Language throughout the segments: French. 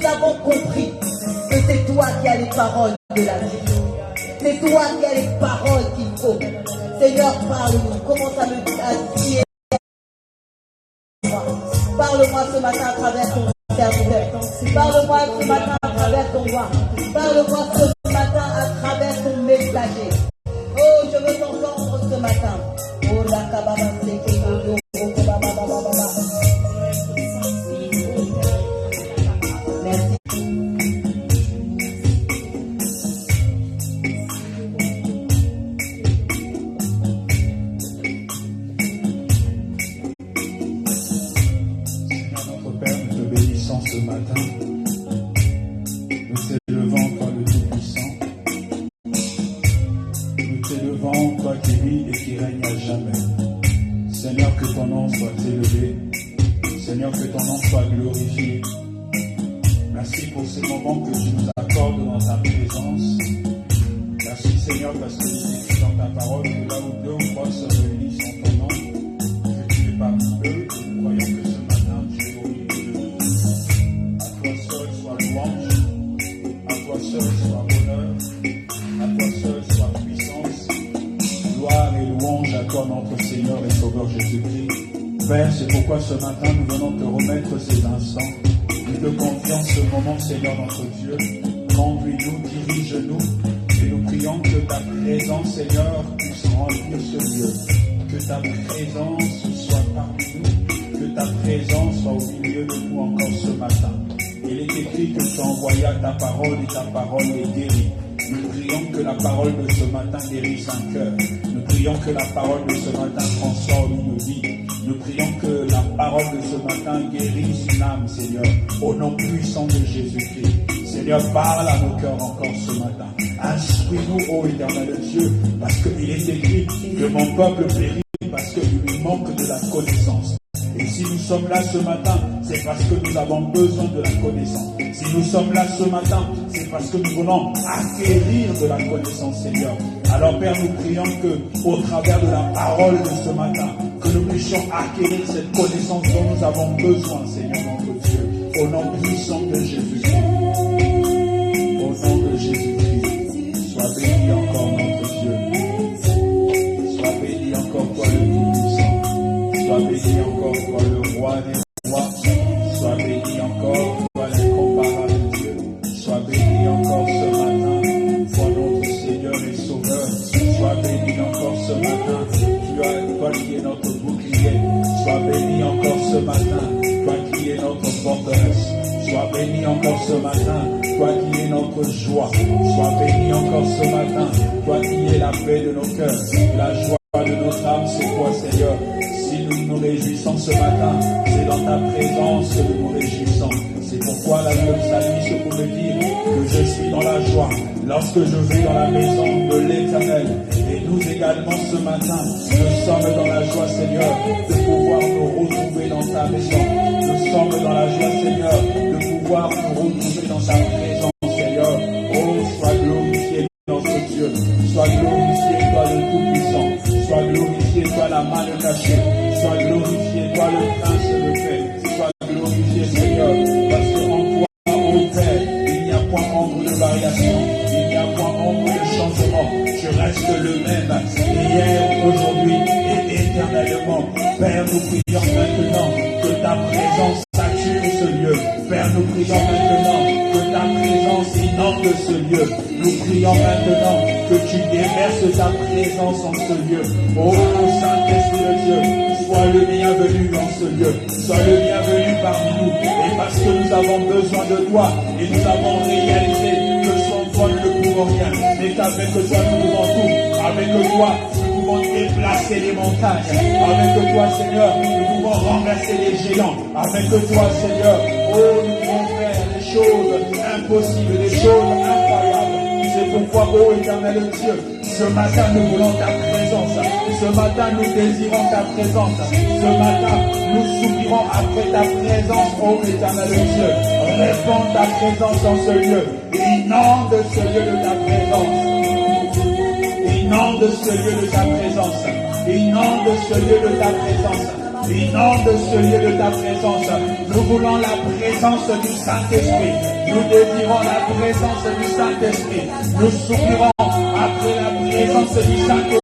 nous avons compris que c'est toi qui as les paroles de la vie. C'est toi qui as les paroles qu'il faut. Seigneur, parle-nous. Commence à me dire. Parle-moi ce matin à travers ton serviteur. Parle-moi ce matin à travers ton roi. Parle-moi ce matin à travers ton messager. Oh, je veux t'entendre ce matin. Oh, la kababa, c'est qui merci. Ce matin, nous t'élevons, toi le Tout-Puissant. Nous t'élevons, toi qui vis et qui règne à jamais. Seigneur, que ton nom soit élevé. Seigneur, que ton nom soit glorifié. Merci pour ces moments que tu nous accordes dans ta présence. Merci Seigneur, parce que il est écrit dans ta parole que là où deux ou trois se réunissent en ton nom, que tu es parmi eux, et nous croyons que ce matin tu es au milieu de nous. À toi seul soit louange, à toi seul soit honneur, à toi seul soit puissance, gloire et louange à toi notre Seigneur et Sauveur Jésus-Christ. Père, c'est pourquoi ce matin nous venons te remettre ces instants. Nous te confions ce moment, Seigneur notre Dieu. Conduis-nous, dirige-nous, et nous prions que ta présence, Seigneur, puisse remplir ce lieu. Que ta présence soit parmi nous, que ta présence soit au milieu de nous encore ce matin. Il est écrit que tu envoyas ta parole et ta parole est guérie. Nous prions que la parole de ce matin guérisse un cœur. Nous prions que la parole de ce matin transforme une vie. Nous prions que la parole de ce matin guérisse une âme, Seigneur, au nom puissant de Jésus-Christ. Seigneur, parle à nos cœurs encore ce matin. Instruis-nous, ô éternel Dieu, parce qu'il est écrit que mon peuple périt parce qu'il lui manque de la connaissance. Et si nous sommes là ce matin, c'est parce que nous avons besoin de la connaissance. Si nous sommes là ce matin, c'est parce que nous voulons acquérir de la connaissance, Seigneur. Alors Père, nous prions que, au travers de la parole de ce matin, que nous puissions acquérir cette connaissance dont nous avons besoin, Seigneur notre Dieu, au nom puissant de Jésus-Christ. Au nom de Jésus-Christ, sois béni encore notre Dieu. Sois béni encore toi le Tout-Puissant. Sois béni encore toi le Roi des Rois. Sois béni encore toi l'incomparable Dieu. Sois béni encore ce matin, toi notre Seigneur et Sauveur. Sois béni encore ce matin, toi qui es notre bouclier. Sois béni encore ce matin, toi qui es notre forteresse. Sois béni encore ce matin, toi qui es notre joie. Sois béni encore ce matin, toi qui es la paix de nos cœurs. La joie de notre âme, c'est toi, Seigneur. Si nous nous réjouissons ce matin, c'est dans ta présence que nous nous réjouissons. C'est pourquoi la psalmiste pouvait dire que je suis dans la joie lorsque je vais dans la maison de l'Éternel. Et nous également ce matin, nous sommes dans la joie, Seigneur, de pouvoir nous retrouver dans ta maison. Nous sommes dans la joie, Seigneur, de pouvoir nous retrouver dans ta présence, Seigneur. Oh, sois glorifié notre Dieu. Sois glorifié, toi le Tout-Puissant. Sois glorifié, toi la main cachée. Sois glorifié, toi le prince de paix. Sois glorifié, Seigneur, parce qu'en toi, ô Père, il n'y a point ombre de variation, il n'y a point ombre de changement. Je reste le même, hier, aujourd'hui et éternellement. Père, nous prions maintenant que ta présence sature ce lieu. Père, nous prions maintenant que ta présence inonde ce lieu. Nous prions maintenant que tu déverses ta présence en ce lieu. Oh Saint-Esprit de Dieu, sois le bienvenu dans ce lieu. Sois le bienvenu parmi nous. Et parce que nous avons besoin de toi et nous avons réalisé que sans toi nous ne pouvons rien. Mais qu'avec toi nous pouvons tout. Avec toi nous pouvons déplacer les montagnes. Avec toi Seigneur nous pouvons renverser les géants. Avec toi Seigneur, oh nous pouvons faire des choses impossibles, des choses incroyables. C'est pourquoi, ô éternel Dieu, ce matin nous voulons ta présence. Ce matin nous désirons ta présence. Ce matin nous soupirons après ta présence, ô éternel Dieu. Répands ta présence dans ce lieu. Inonde ce lieu de ta présence. Inonde ce lieu de ta présence. Inonde ce lieu de ta présence. Inonde ce lieu de ta présence. Nous voulons la présence du Saint-Esprit. Nous désirons la présence du Saint-Esprit. Nous soupirons après la présence du Saint-Esprit.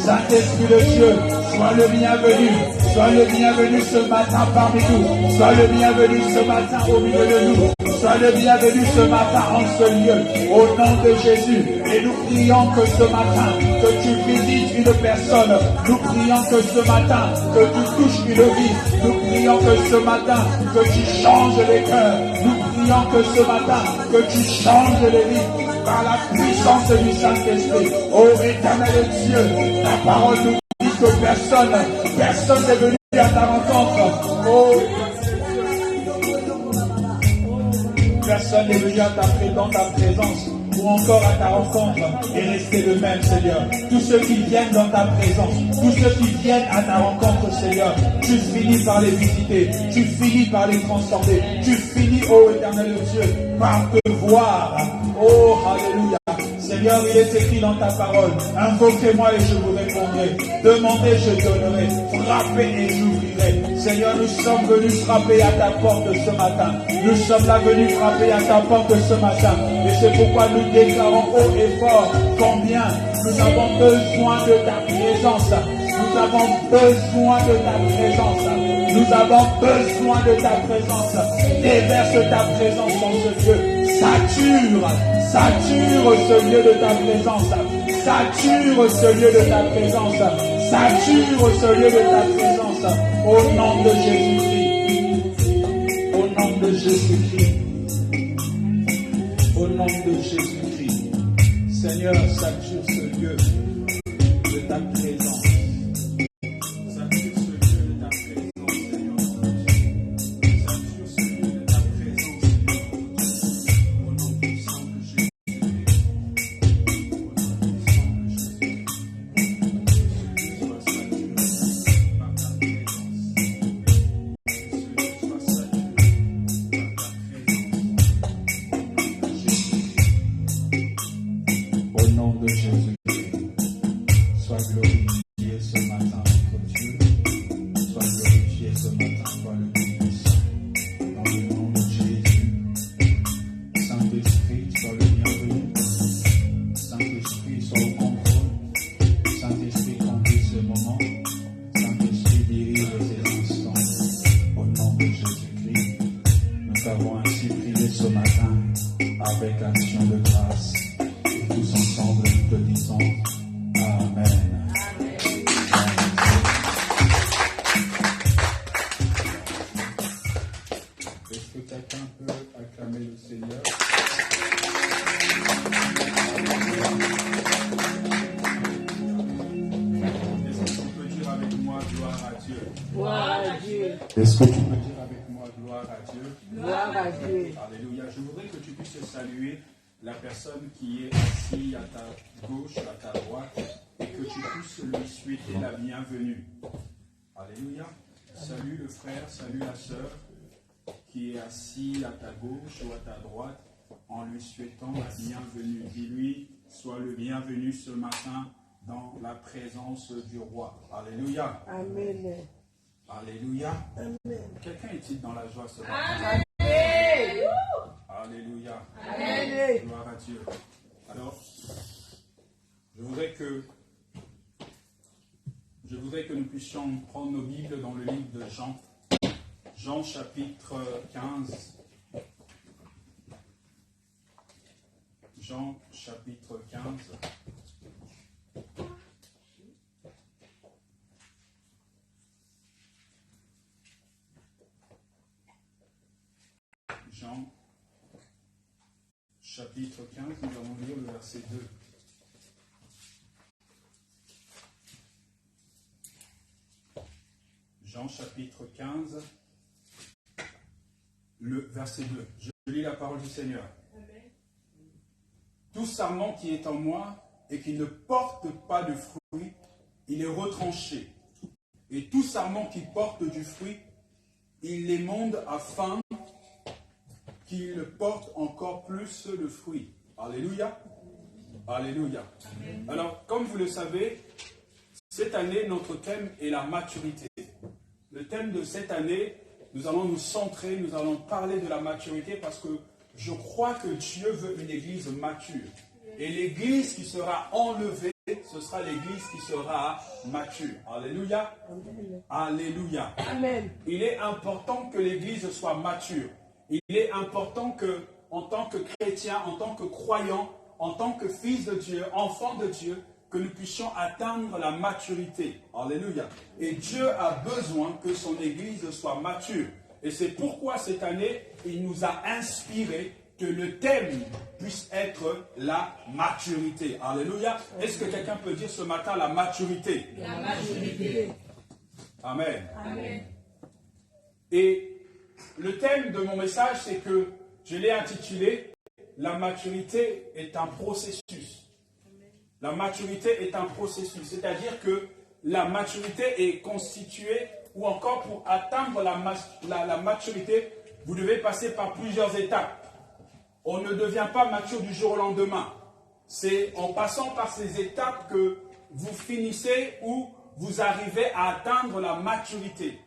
Saint-Esprit de Dieu, sois le bienvenu. Sois le bienvenu ce matin parmi nous. Sois le bienvenu ce matin au milieu de nous. Sois le bienvenu ce matin en ce lieu. Au nom de Jésus. Et nous prions que ce matin, que tu visites une personne. Nous prions que ce matin, que tu touches une vie. Nous prions que ce matin, que tu changes les cœurs. Nous prions que ce matin, que tu changes les vies. Par la puissance du Saint-Esprit. Ô éternel Dieu, ta parole nous dit que personne n'est venu à ta rencontre. Oh, personne n'est venu dans ta présence ou encore à ta rencontre et rester le même, Seigneur. Tous ceux qui viennent dans ta présence, tous ceux qui viennent à ta rencontre, Seigneur, tu finis par les visiter, tu finis par les transformer, tu finis, ô éternel Dieu, par te voir. Oh, alléluia. Seigneur, il est écrit dans ta parole, invoquez-moi et je vous répondrai, demandez, je donnerai, frappez et j'ouvrirai. Seigneur, nous sommes venus frapper à ta porte ce matin. Nous sommes là venus frapper à ta porte ce matin. Et c'est pourquoi nous déclarons haut et fort combien nous avons besoin de ta présence. Nous avons besoin de ta présence. Nous avons besoin de ta présence. Déverse ta présence dans ce lieu. Sature ce lieu de ta présence. Sature ce lieu de ta présence. Sature ce lieu de ta présence. Au nom de Jésus-Christ. Au nom de Jésus-Christ. Au nom de Jésus-Christ. Seigneur, sature ce lieu de ta présence. Sature ce lieu de ta présence, Seigneur. Sature ce lieu de ta présence, Seigneur. Au nom puissant de Jésus. Est-ce que tu peux dire avec moi gloire à Dieu? Gloire à Dieu. Alléluia. Je voudrais que tu puisses saluer la personne qui est assise à ta gauche, à ta droite, et que tu puisses lui souhaiter la bienvenue. Alléluia. Salut le frère, salut la sœur qui est assis à ta gauche ou à ta droite, en lui souhaitant la bienvenue. Dis-lui, sois le bienvenu ce matin dans la présence du roi. Alléluia. Amen. Alléluia. Amen. Quelqu'un est-il dans la joie ce matin? Amen. Alléluia. Amen. Gloire à Dieu. Alors, je voudrais que nous puissions prendre nos Bibles dans le livre de Jean. Jean chapitre 15. Jean chapitre 15. Jean, chapitre 15, nous allons lire le verset 2. Jean, chapitre 15, le verset 2. Je lis la parole du Seigneur. Amen. Tout sarment qui est en moi et qui ne porte pas de fruit, il est retranché. Et tout sarment qui porte du fruit, il l'émonde afin qu'il porte encore plus de fruits. Alléluia. Alléluia. Amen. Alors, comme vous le savez, cette année, notre thème est la maturité. thème de cette année, nous allons nous centrer, nous allons parler de la maturité parce que je crois que Dieu veut une église mature. Et l'église qui sera enlevée, ce sera l'église qui sera mature. Alléluia. Alléluia. Amen. Il est important que l'église soit mature. Il est important que, en tant que chrétien, en tant que croyant, en tant que fils de Dieu, enfant de Dieu, que nous puissions atteindre la maturité. Alléluia. Et Dieu a besoin que son église soit mature. Et c'est pourquoi cette année, il nous a inspiré que le thème puisse être la maturité. Alléluia. Est-ce que quelqu'un peut dire ce matin la maturité? La maturité. Amen. Amen. Et le thème de mon message, c'est que je l'ai intitulé « La maturité est un processus ». La maturité est un processus, c'est-à-dire que la maturité est constituée, ou encore pour atteindre la maturité, vous devez passer par plusieurs étapes. On ne devient pas mature du jour au lendemain. C'est en passant par ces étapes que vous finissez ou vous arrivez à atteindre la maturité.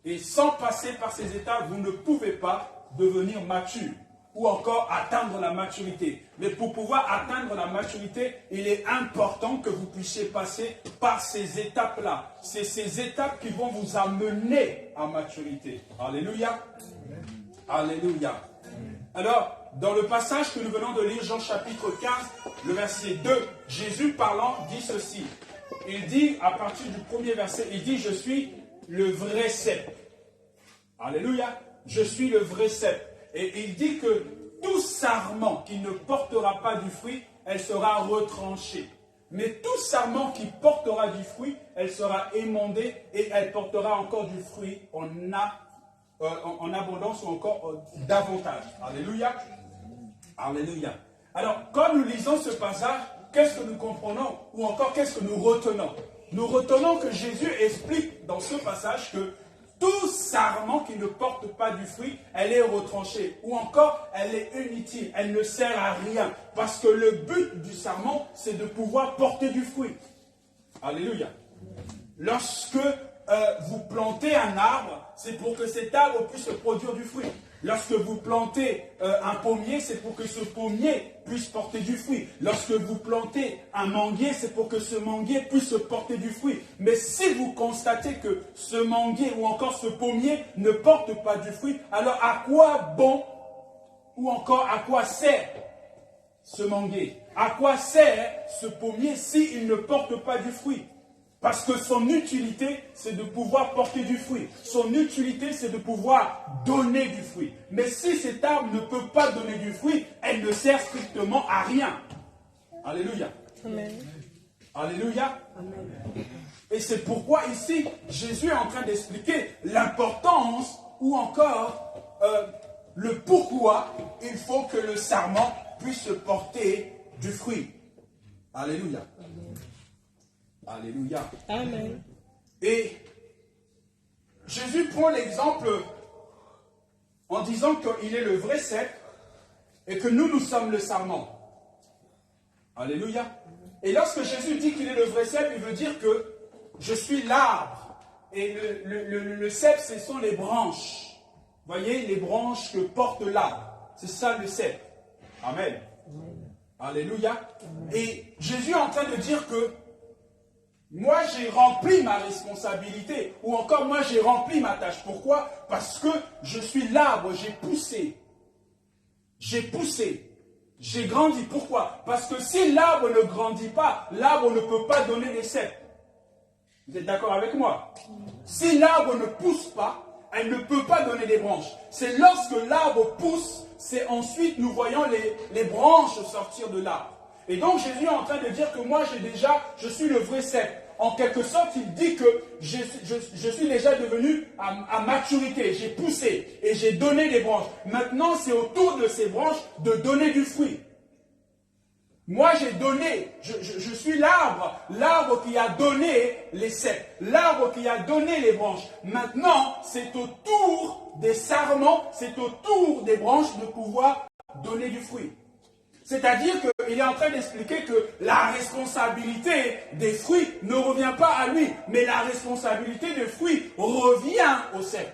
Et sans passer par ces étapes, vous ne pouvez pas devenir mature ou encore atteindre la maturité. Mais pour pouvoir atteindre la maturité, il est important que vous puissiez passer par ces étapes-là. C'est ces étapes qui vont vous amener à maturité. Alléluia. Alléluia. Alors, dans le passage que nous venons de lire, Jean chapitre 15, le verset 2, Jésus parlant dit ceci. Il dit, à partir du premier verset, il dit, je suis le vrai cep. Alléluia. Je suis le vrai cep. Et il dit que tout sarment qui ne portera pas du fruit, elle sera retranchée. Mais tout sarment qui portera du fruit, elle sera émondée et elle portera encore du fruit en abondance ou encore davantage. Alléluia. Alléluia. Alors, quand nous lisons ce passage, qu'est-ce que nous comprenons ou encore qu'est-ce que nous retenons? Nous retenons que Jésus explique dans ce passage que tout sarment qui ne porte pas du fruit, elle est retranchée. Ou encore, elle est inutile, elle ne sert à rien. Parce que le but du sarment, c'est de pouvoir porter du fruit. Alléluia. Lorsque vous plantez un arbre, c'est pour que cet arbre puisse produire du fruit. Lorsque vous plantez un pommier, c'est pour que ce pommier puisse porter du fruit. Lorsque vous plantez un manguier, c'est pour que ce manguier puisse porter du fruit. Mais si vous constatez que ce manguier ou encore ce pommier ne porte pas du fruit, alors à quoi bon ou encore à quoi sert ce manguier? À quoi sert ce pommier s'il ne porte pas du fruit? Parce que son utilité, c'est de pouvoir porter du fruit. Son utilité, c'est de pouvoir donner du fruit. Mais si cet arbre ne peut pas donner du fruit, elle ne sert strictement à rien. Alléluia. Amen. Alléluia. Amen. Et c'est pourquoi ici, Jésus est en train d'expliquer l'importance ou encore le pourquoi il faut que le sarment puisse porter du fruit. Alléluia. Alléluia. Amen. Et Jésus prend l'exemple en disant qu'il est le vrai cep et que nous sommes le sarment. Alléluia. Et lorsque Jésus dit qu'il est le vrai cep, il veut dire que je suis l'arbre. Et le cep, ce sont les branches. Voyez, les branches que porte l'arbre. C'est ça le cep. Amen. Alléluia. Et Jésus est en train de dire que moi, j'ai rempli ma responsabilité, ou encore moi, j'ai rempli ma tâche. Pourquoi? Parce que je suis l'arbre, j'ai poussé. J'ai poussé. J'ai grandi. Pourquoi? Parce que si l'arbre ne grandit pas, l'arbre ne peut pas donner des cèpes. Vous êtes d'accord avec moi? Si l'arbre ne pousse pas, elle ne peut pas donner des branches. C'est lorsque l'arbre pousse, c'est ensuite nous voyons les branches sortir de l'arbre. Et donc Jésus est en train de dire que moi je suis le vrai cep. En quelque sorte, il dit que je suis déjà devenu à maturité. J'ai poussé et j'ai donné des branches. Maintenant, c'est au tour de ces branches de donner du fruit. Moi, j'ai donné, je suis l'arbre qui a donné les ceps, l'arbre qui a donné les branches. Maintenant, c'est au tour des sarments, c'est au tour des branches de pouvoir donner du fruit. C'est-à-dire qu'il est en train d'expliquer que la responsabilité des fruits ne revient pas à lui, mais la responsabilité des fruits revient au cep.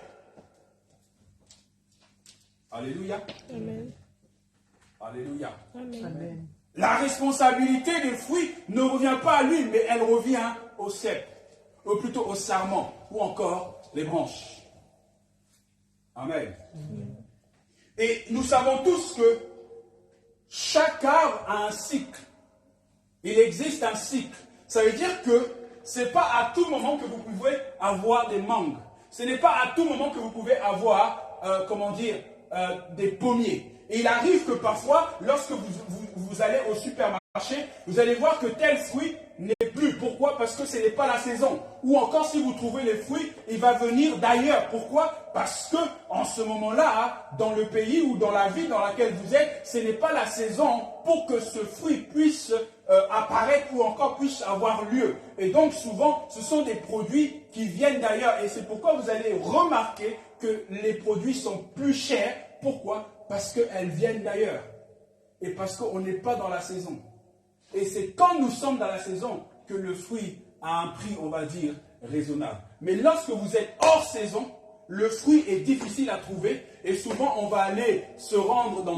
Alléluia. Amen. Alléluia. Amen. La responsabilité des fruits ne revient pas à lui, mais elle revient au cep, ou plutôt au sarment, ou encore les branches. Amen. Et nous savons tous que chaque arbre a un cycle. Il existe un cycle. Ça veut dire que ce n'est pas à tout moment que vous pouvez avoir des mangues. Ce n'est pas à tout moment que vous pouvez avoir, des pommiers. Et il arrive que parfois, lorsque vous allez au supermarché, vous allez voir que tel fruit n'est plus. Pourquoi? Parce que ce n'est pas la saison. Ou encore, si vous trouvez les fruits, il va venir d'ailleurs. Pourquoi? Parce que en ce moment-là, dans le pays ou dans la ville dans laquelle vous êtes, ce n'est pas la saison pour que ce fruit puisse apparaître ou encore puisse avoir lieu. Et donc, souvent, ce sont des produits qui viennent d'ailleurs. Et c'est pourquoi vous allez remarquer que les produits sont plus chers. Pourquoi? Parce qu'elles viennent d'ailleurs. Et parce qu'on n'est pas dans la saison. Et c'est quand nous sommes dans la saison que le fruit a un prix, on va dire, raisonnable. Mais lorsque vous êtes hors saison, le fruit est difficile à trouver. Et souvent, on va aller se rendre dans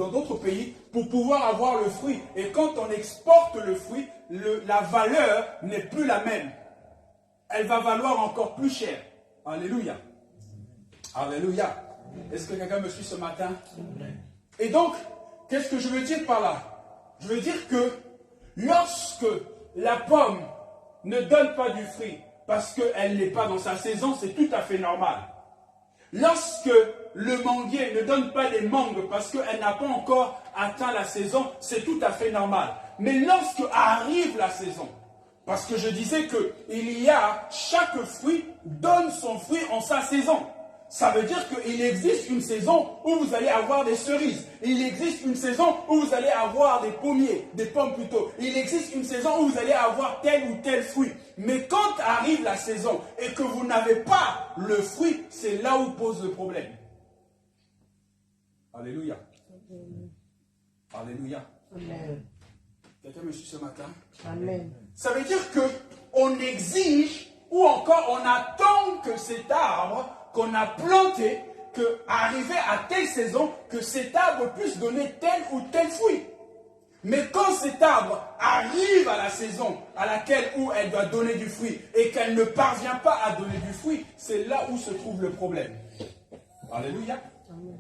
d'autres pays pour pouvoir avoir le fruit. Et quand on exporte le fruit, la valeur n'est plus la même. Elle va valoir encore plus cher. Alléluia. Alléluia. Est-ce que quelqu'un me suit ce matin? Et donc, qu'est-ce que je veux dire par là? Je veux dire que lorsque la pomme ne donne pas du fruit parce qu'elle n'est pas dans sa saison, c'est tout à fait normal. Lorsque le manguier ne donne pas des mangues parce qu'elle n'a pas encore atteint la saison, c'est tout à fait normal. Mais lorsque arrive la saison, parce que je disais que chaque fruit donne son fruit en sa saison. Ça veut dire qu'il existe une saison où vous allez avoir des cerises. Il existe une saison où vous allez avoir des pommiers, des pommes plutôt. Il existe une saison où vous allez avoir tel ou tel fruit. Mais quand arrive la saison et que vous n'avez pas le fruit, c'est là où pose le problème. Alléluia. Alléluia. Amen. Quelqu'un me suit ce matin? Amen. Ça veut dire qu'on exige ou encore on attend que cet arbre qu'on a planté, qu'arrivé à telle saison, que cet arbre puisse donner tel ou tel fruit. Mais quand cet arbre arrive à la saison à laquelle où elle doit donner du fruit et qu'elle ne parvient pas à donner du fruit, c'est là où se trouve le problème. Alléluia. Amen.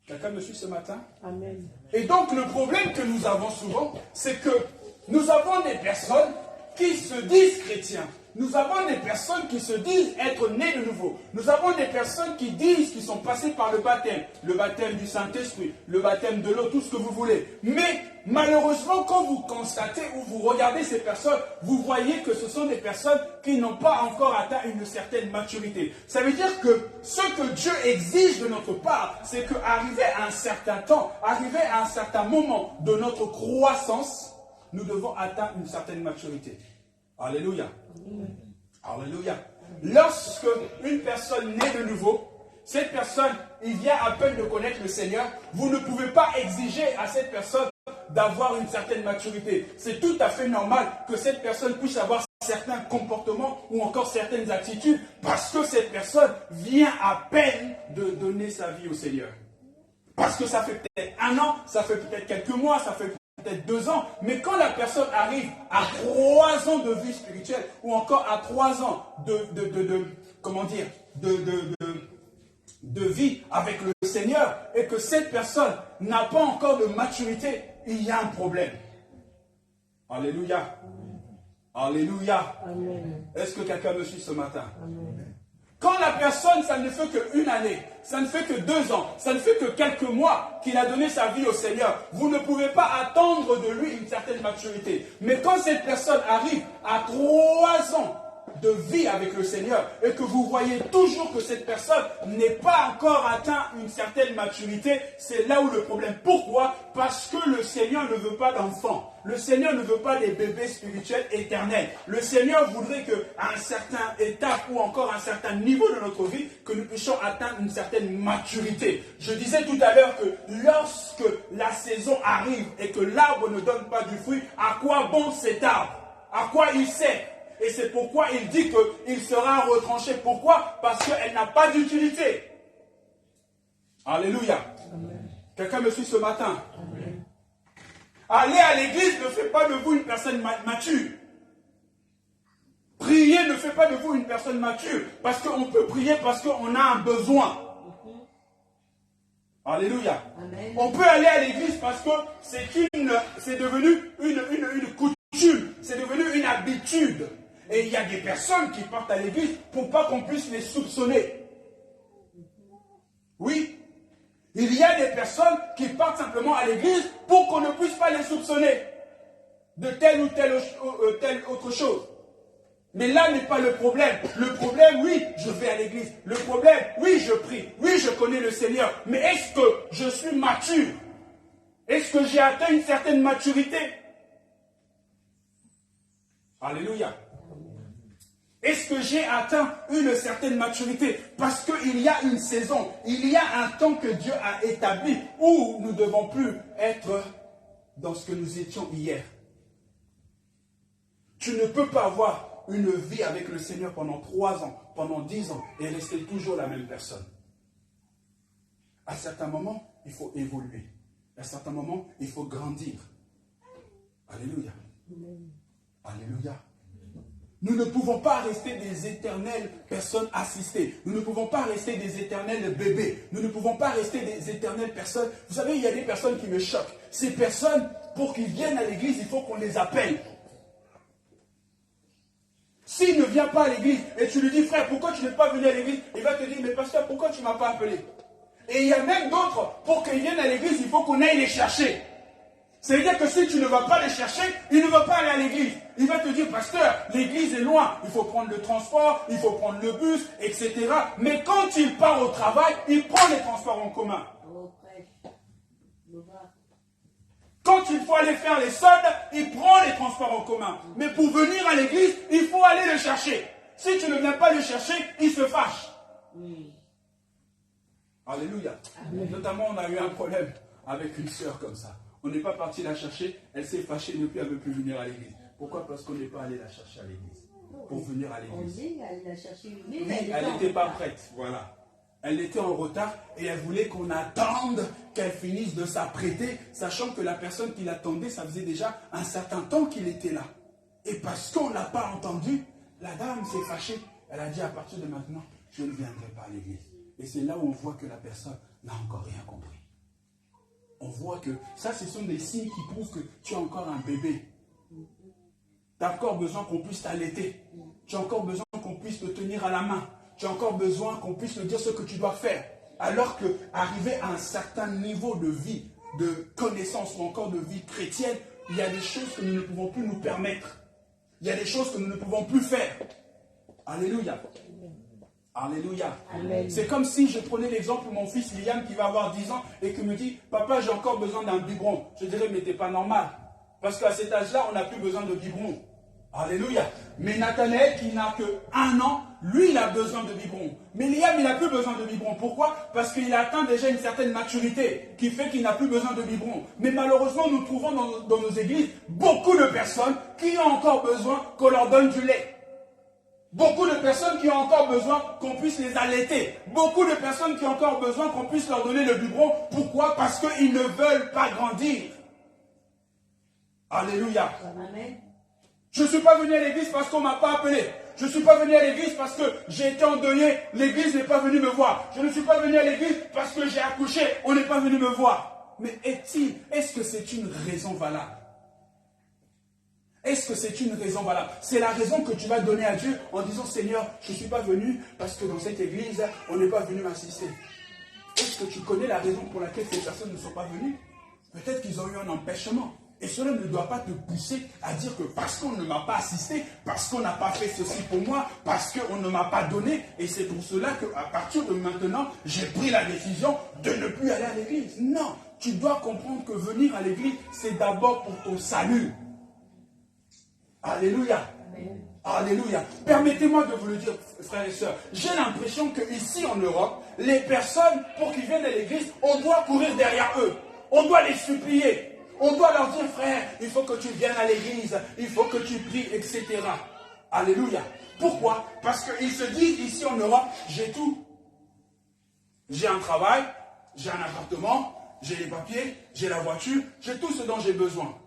Quelqu'un me suit ce matin? Amen. Et donc le problème que nous avons souvent, c'est que nous avons des personnes qui se disent chrétiens. Nous avons des personnes qui se disent être nées de nouveau. Nous avons des personnes qui disent qu'ils sont passés par le baptême du Saint-Esprit, le baptême de l'eau, tout ce que vous voulez. Mais malheureusement, quand vous constatez ou vous regardez ces personnes, vous voyez que ce sont des personnes qui n'ont pas encore atteint une certaine maturité. Ça veut dire que ce que Dieu exige de notre part, c'est qu'arrivé à un certain temps, arrivé à un certain moment de notre croissance, nous devons atteindre une certaine maturité. Alléluia. Alléluia. Lorsque une personne naît de nouveau, cette personne, il vient à peine de connaître le Seigneur, vous ne pouvez pas exiger à cette personne d'avoir une certaine maturité. C'est tout à fait normal que cette personne puisse avoir certains comportements ou encore certaines attitudes parce que cette personne vient à peine de donner sa vie au Seigneur. Parce que ça fait peut-être 1 an, ça fait peut-être quelques mois, ça fait peut-être 2 ans, mais quand la personne arrive à 3 ans de vie spirituelle ou encore à 3 ans de vie avec le Seigneur et que cette personne n'a pas encore de maturité, il y a un problème. Alléluia. Alléluia. Amen. Est-ce que quelqu'un me suit ce matin? Amen. Quand la personne, ça ne fait qu'une année, ça ne fait que 2 ans, ça ne fait que quelques mois qu'il a donné sa vie au Seigneur, vous ne pouvez pas attendre de lui une certaine maturité. Mais quand cette personne arrive à 3 ans de vie avec le Seigneur et que vous voyez toujours que cette personne n'est pas encore atteint une certaine maturité, c'est là où le problème. Pourquoi? Parce que le Seigneur ne veut pas d'enfants. Le Seigneur ne veut pas des bébés spirituels éternels. Le Seigneur voudrait qu'à un certain étape ou encore à un certain niveau de notre vie, que nous puissions atteindre une certaine maturité. Je disais tout à l'heure que lorsque la saison arrive et que l'arbre ne donne pas du fruit, à quoi bon cet arbre? À quoi il sert? Et c'est pourquoi il dit qu'il sera retranché. Pourquoi? Parce qu'elle n'a pas d'utilité. Alléluia. Quelqu'un me suit ce matin? Amen. Aller à l'église ne fait pas de vous une personne mature. Prier ne fait pas de vous une personne mature. Parce qu'on peut prier parce qu'on a un besoin. Alléluia. Amen. On peut aller à l'église parce que c'est devenu une coutume. C'est devenu une habitude. Et il y a des personnes qui partent à l'église pour pas qu'on puisse les soupçonner. Oui. Il y a des personnes qui partent simplement à l'église pour qu'on ne puisse pas les soupçonner de telle ou telle autre chose. Mais là n'est pas le problème. Le problème, oui, je vais à l'église. Le problème, oui, je prie. Oui, je connais le Seigneur. Mais est-ce que je suis mature? Est-ce que j'ai atteint une certaine maturité? Alléluia. Est-ce que j'ai atteint une certaine maturité? Parce qu'il y a une saison, il y a un temps que Dieu a établi où nous ne devons plus être dans ce que nous étions hier. Tu ne peux pas avoir une vie avec le Seigneur pendant 3 ans, pendant 10 ans et rester toujours la même personne. À certains moments, il faut évoluer. À certains moments, il faut grandir. Alléluia. Alléluia. Nous ne pouvons pas rester des éternelles personnes assistées. Nous ne pouvons pas rester des éternels bébés. Nous ne pouvons pas rester des éternelles personnes. Vous savez, il y a des personnes qui me choquent. Ces personnes, pour qu'ils viennent à l'église, il faut qu'on les appelle. S'il ne vient pas à l'église et tu lui dis, frère, pourquoi tu n'es pas venu à l'église? Il va te dire, mais pasteur, pourquoi tu ne m'as pas appelé? Et il y a même d'autres, pour qu'ils viennent à l'église, il faut qu'on aille les chercher. C'est-à-dire que si tu ne vas pas les chercher, il ne va pas aller à l'église. Il va te dire, pasteur, l'église est loin. Il faut prendre le transport, il faut prendre le bus, etc. Mais quand il part au travail, il prend les transports en commun. Quand il faut aller faire les soldes, il prend les transports en commun. Mais pour venir à l'église, il faut aller le chercher. Si tu ne viens pas le chercher, il se fâche. Alléluia. Amen. Notamment, on a eu un problème avec une sœur comme ça. On n'est pas parti la chercher, elle s'est fâchée, elle ne veut plus venir à l'église. Pourquoi? Parce qu'on n'est pas allé la chercher à l'église. Pour venir à l'église. Oui, elle n'était pas prête, voilà. Elle était en retard et elle voulait qu'on attende qu'elle finisse de s'apprêter, sachant que la personne qui l'attendait, ça faisait déjà un certain temps qu'il était là. Et parce qu'on ne l'a pas entendu, la dame s'est fâchée. Elle a dit, à partir de maintenant, je ne viendrai pas à l'église. Et c'est là où on voit que la personne n'a encore rien compris. On voit que ça, ce sont des signes qui prouvent que tu es encore un bébé. Tu as encore besoin qu'on puisse t'allaiter. Tu as encore besoin qu'on puisse te tenir à la main. Tu as encore besoin qu'on puisse te dire ce que tu dois faire. Alors qu'arriver à un certain niveau de vie, de connaissance ou encore de vie chrétienne, il y a des choses que nous ne pouvons plus nous permettre. Il y a des choses que nous ne pouvons plus faire. Alléluia. Alléluia. C'est comme si je prenais l'exemple de mon fils Liam qui va avoir 10 ans et qui me dit, papa, j'ai encore besoin d'un biberon. Je dirais, mais t'es pas normal. Parce qu'à cet âge-là, on n'a plus besoin de biberon. Alléluia. Mais Nathanaël, qui n'a que 1 an, lui, il a besoin de biberon. Mais Liam, il n'a plus besoin de biberon. Pourquoi? Parce qu'il a atteint déjà une certaine maturité qui fait qu'il n'a plus besoin de biberon. Mais malheureusement, nous trouvons dans nos églises beaucoup de personnes qui ont encore besoin qu'on leur donne du lait. Beaucoup de personnes qui ont encore besoin qu'on puisse les allaiter. Beaucoup de personnes qui ont encore besoin qu'on puisse leur donner le biberon. Pourquoi? Parce qu'ils ne veulent pas grandir. Alléluia. Amen. Je ne suis pas venu à l'église parce qu'on ne m'a pas appelé. Je ne suis pas venu à l'église parce que j'ai été endeuillé. L'église n'est pas venue me voir. Je ne suis pas venu à l'église parce que j'ai accouché. On n'est pas venu me voir. Mais est-ce que c'est une raison valable? Est-ce que c'est une raison valable? C'est la raison que tu vas donner à Dieu en disant, Seigneur, je ne suis pas venu parce que dans cette église, on n'est pas venu m'assister. Est-ce que tu connais la raison pour laquelle ces personnes ne sont pas venues? Peut-être qu'ils ont eu un empêchement. Et cela ne doit pas te pousser à dire que parce qu'on ne m'a pas assisté, parce qu'on n'a pas fait ceci pour moi, parce qu'on ne m'a pas donné, et c'est pour cela qu'à partir de maintenant, j'ai pris la décision de ne plus aller à l'église. Non, tu dois comprendre que venir à l'église, c'est d'abord pour ton salut. Alléluia. Amen. Alléluia. Permettez-moi de vous le dire, frères et sœurs. J'ai l'impression qu'ici en Europe, les personnes, pour qu'ils viennent à l'église, on doit courir derrière eux. On doit les supplier. On doit leur dire, frère, il faut que tu viennes à l'église, il faut que tu pries, etc. Alléluia. Pourquoi? Parce qu'ils se disent ici en Europe, j'ai tout. J'ai un travail, j'ai un appartement, j'ai les papiers, j'ai la voiture, j'ai tout ce dont j'ai besoin.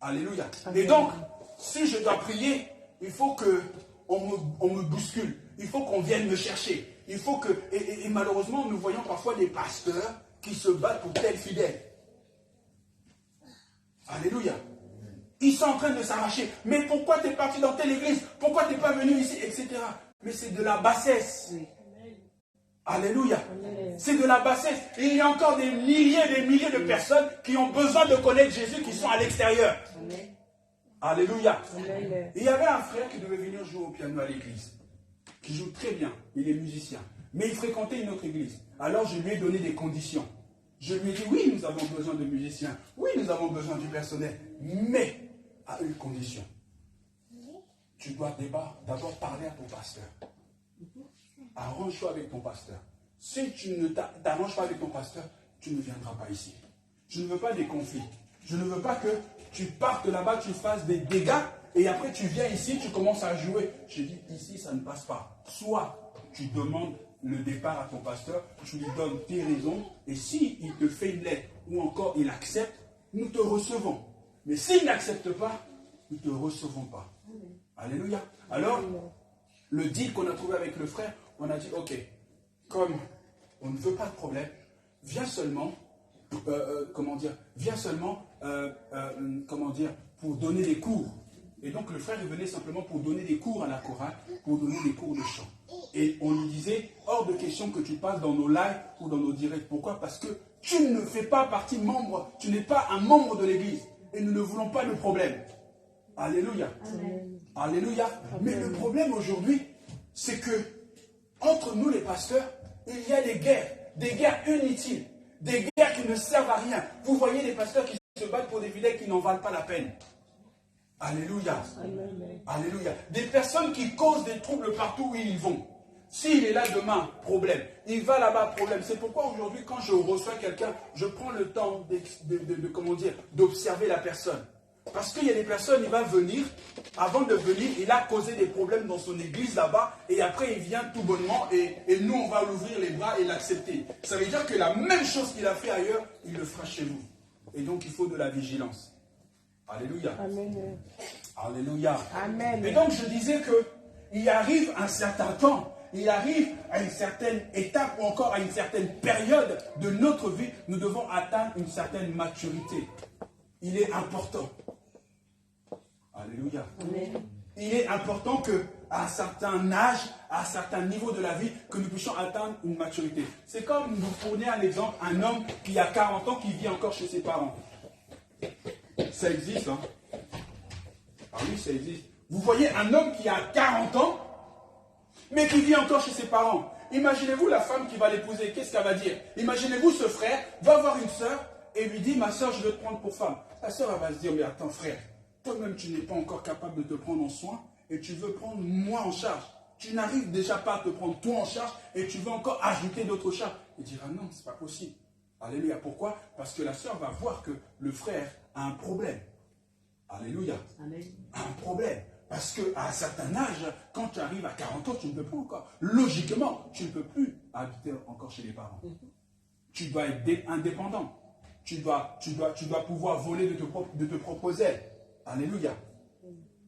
Alléluia. Et donc, si je dois prier, il faut qu'on me bouscule. Il faut qu'on vienne me chercher. Il faut que... Et malheureusement, nous voyons parfois des pasteurs qui se battent pour tel fidèle. Alléluia. Ils sont en train de s'arracher. Mais pourquoi tu es parti dans telle église? Pourquoi tu n'es pas venu ici? Etc. Mais c'est de la bassesse. Alléluia. C'est de la bassesse. Et il y a encore des milliers et des milliers de personnes qui ont besoin de connaître Jésus, qui sont à l'extérieur. Alléluia. Et il y avait un frère qui devait venir jouer au piano à l'église, qui joue très bien, il est musicien. Mais il fréquentait une autre église. Alors je lui ai donné des conditions. Je lui ai dit, oui, nous avons besoin de musiciens. Oui, nous avons besoin du personnel. Mais, à une condition. Tu dois d'abord parler à ton pasteur. Arrange-toi avec ton pasteur. Si tu ne t'arranges pas avec ton pasteur, tu ne viendras pas ici. Je ne veux pas des conflits. Je ne veux pas que tu partes là-bas, tu fasses des dégâts, et après tu viens ici, tu commences à jouer. Je dis, ici, ça ne passe pas. Soit tu demandes le départ à ton pasteur, tu lui donnes tes raisons, et s'il te fait une lettre, ou encore il accepte, nous te recevons. Mais s'il n'accepte pas, nous ne te recevons pas. Alléluia. Alors, le deal qu'on a trouvé avec le frère, on a dit, ok, comme on ne veut pas de problème, viens seulement, pour donner des cours. Et donc le frère, il venait simplement pour donner des cours à la chorale, pour donner des cours de chant. Et on lui disait, hors de question que tu passes dans nos lives ou dans nos directs. Pourquoi? Parce que tu ne fais pas partie membre, tu n'es pas un membre de l'église. Et nous ne voulons pas de problème. Alléluia. Amen. Alléluia. Amen. Mais le problème aujourd'hui, c'est que entre nous les pasteurs, il y a des guerres inutiles, des guerres qui ne servent à rien. Vous voyez des pasteurs qui se battent pour des fidèles qui n'en valent pas la peine. Alléluia. Amen. Alléluia. Des personnes qui causent des troubles partout où ils vont. S'il est là demain, problème. Il va là-bas, problème. C'est pourquoi aujourd'hui, quand je reçois quelqu'un, je prends le temps d'observer la personne. Parce qu'il y a des personnes, il va venir, avant de venir, il a causé des problèmes dans son église là-bas, et après il vient tout bonnement, et nous on va l'ouvrir les bras et l'accepter. Ça veut dire que la même chose qu'il a fait ailleurs, il le fera chez vous. Et donc il faut de la vigilance. Alléluia. Amen. Alléluia. Amen. Et donc je disais qu'il arrive un certain temps, il arrive à une certaine étape ou encore à une certaine période de notre vie, nous devons atteindre une certaine maturité. Il est important. Alléluia. Amen. Il est important qu'à un certain âge, à un certain niveau de la vie, que nous puissions atteindre une maturité. C'est comme vous prenez un exemple, un homme qui a 40 ans, qui vit encore chez ses parents. Ça existe, hein? Ah oui, ça existe. Vous voyez un homme qui a 40 ans, mais qui vit encore chez ses parents. Imaginez-vous la femme qui va l'épouser, qu'est-ce qu'elle va dire? Imaginez-vous ce frère va voir une sœur et lui dit, ma sœur, je veux te prendre pour femme. La sœur, elle va se dire, mais attends frère, toi-même tu n'es pas encore capable de te prendre en soin et tu veux prendre moi en charge. Tu n'arrives déjà pas à te prendre toi en charge et tu veux encore ajouter d'autres charges. Il dira, non, c'est pas possible. Alléluia. Pourquoi? Parce que la sœur va voir que le frère a un problème. Alléluia. Amen. Un problème. Parce qu'à un certain âge, quand tu arrives à 40 ans, tu ne peux plus encore. Logiquement, tu ne peux plus habiter encore chez les parents. Tu dois être indépendant. Tu dois pouvoir voler de tes propres ailes. Alléluia.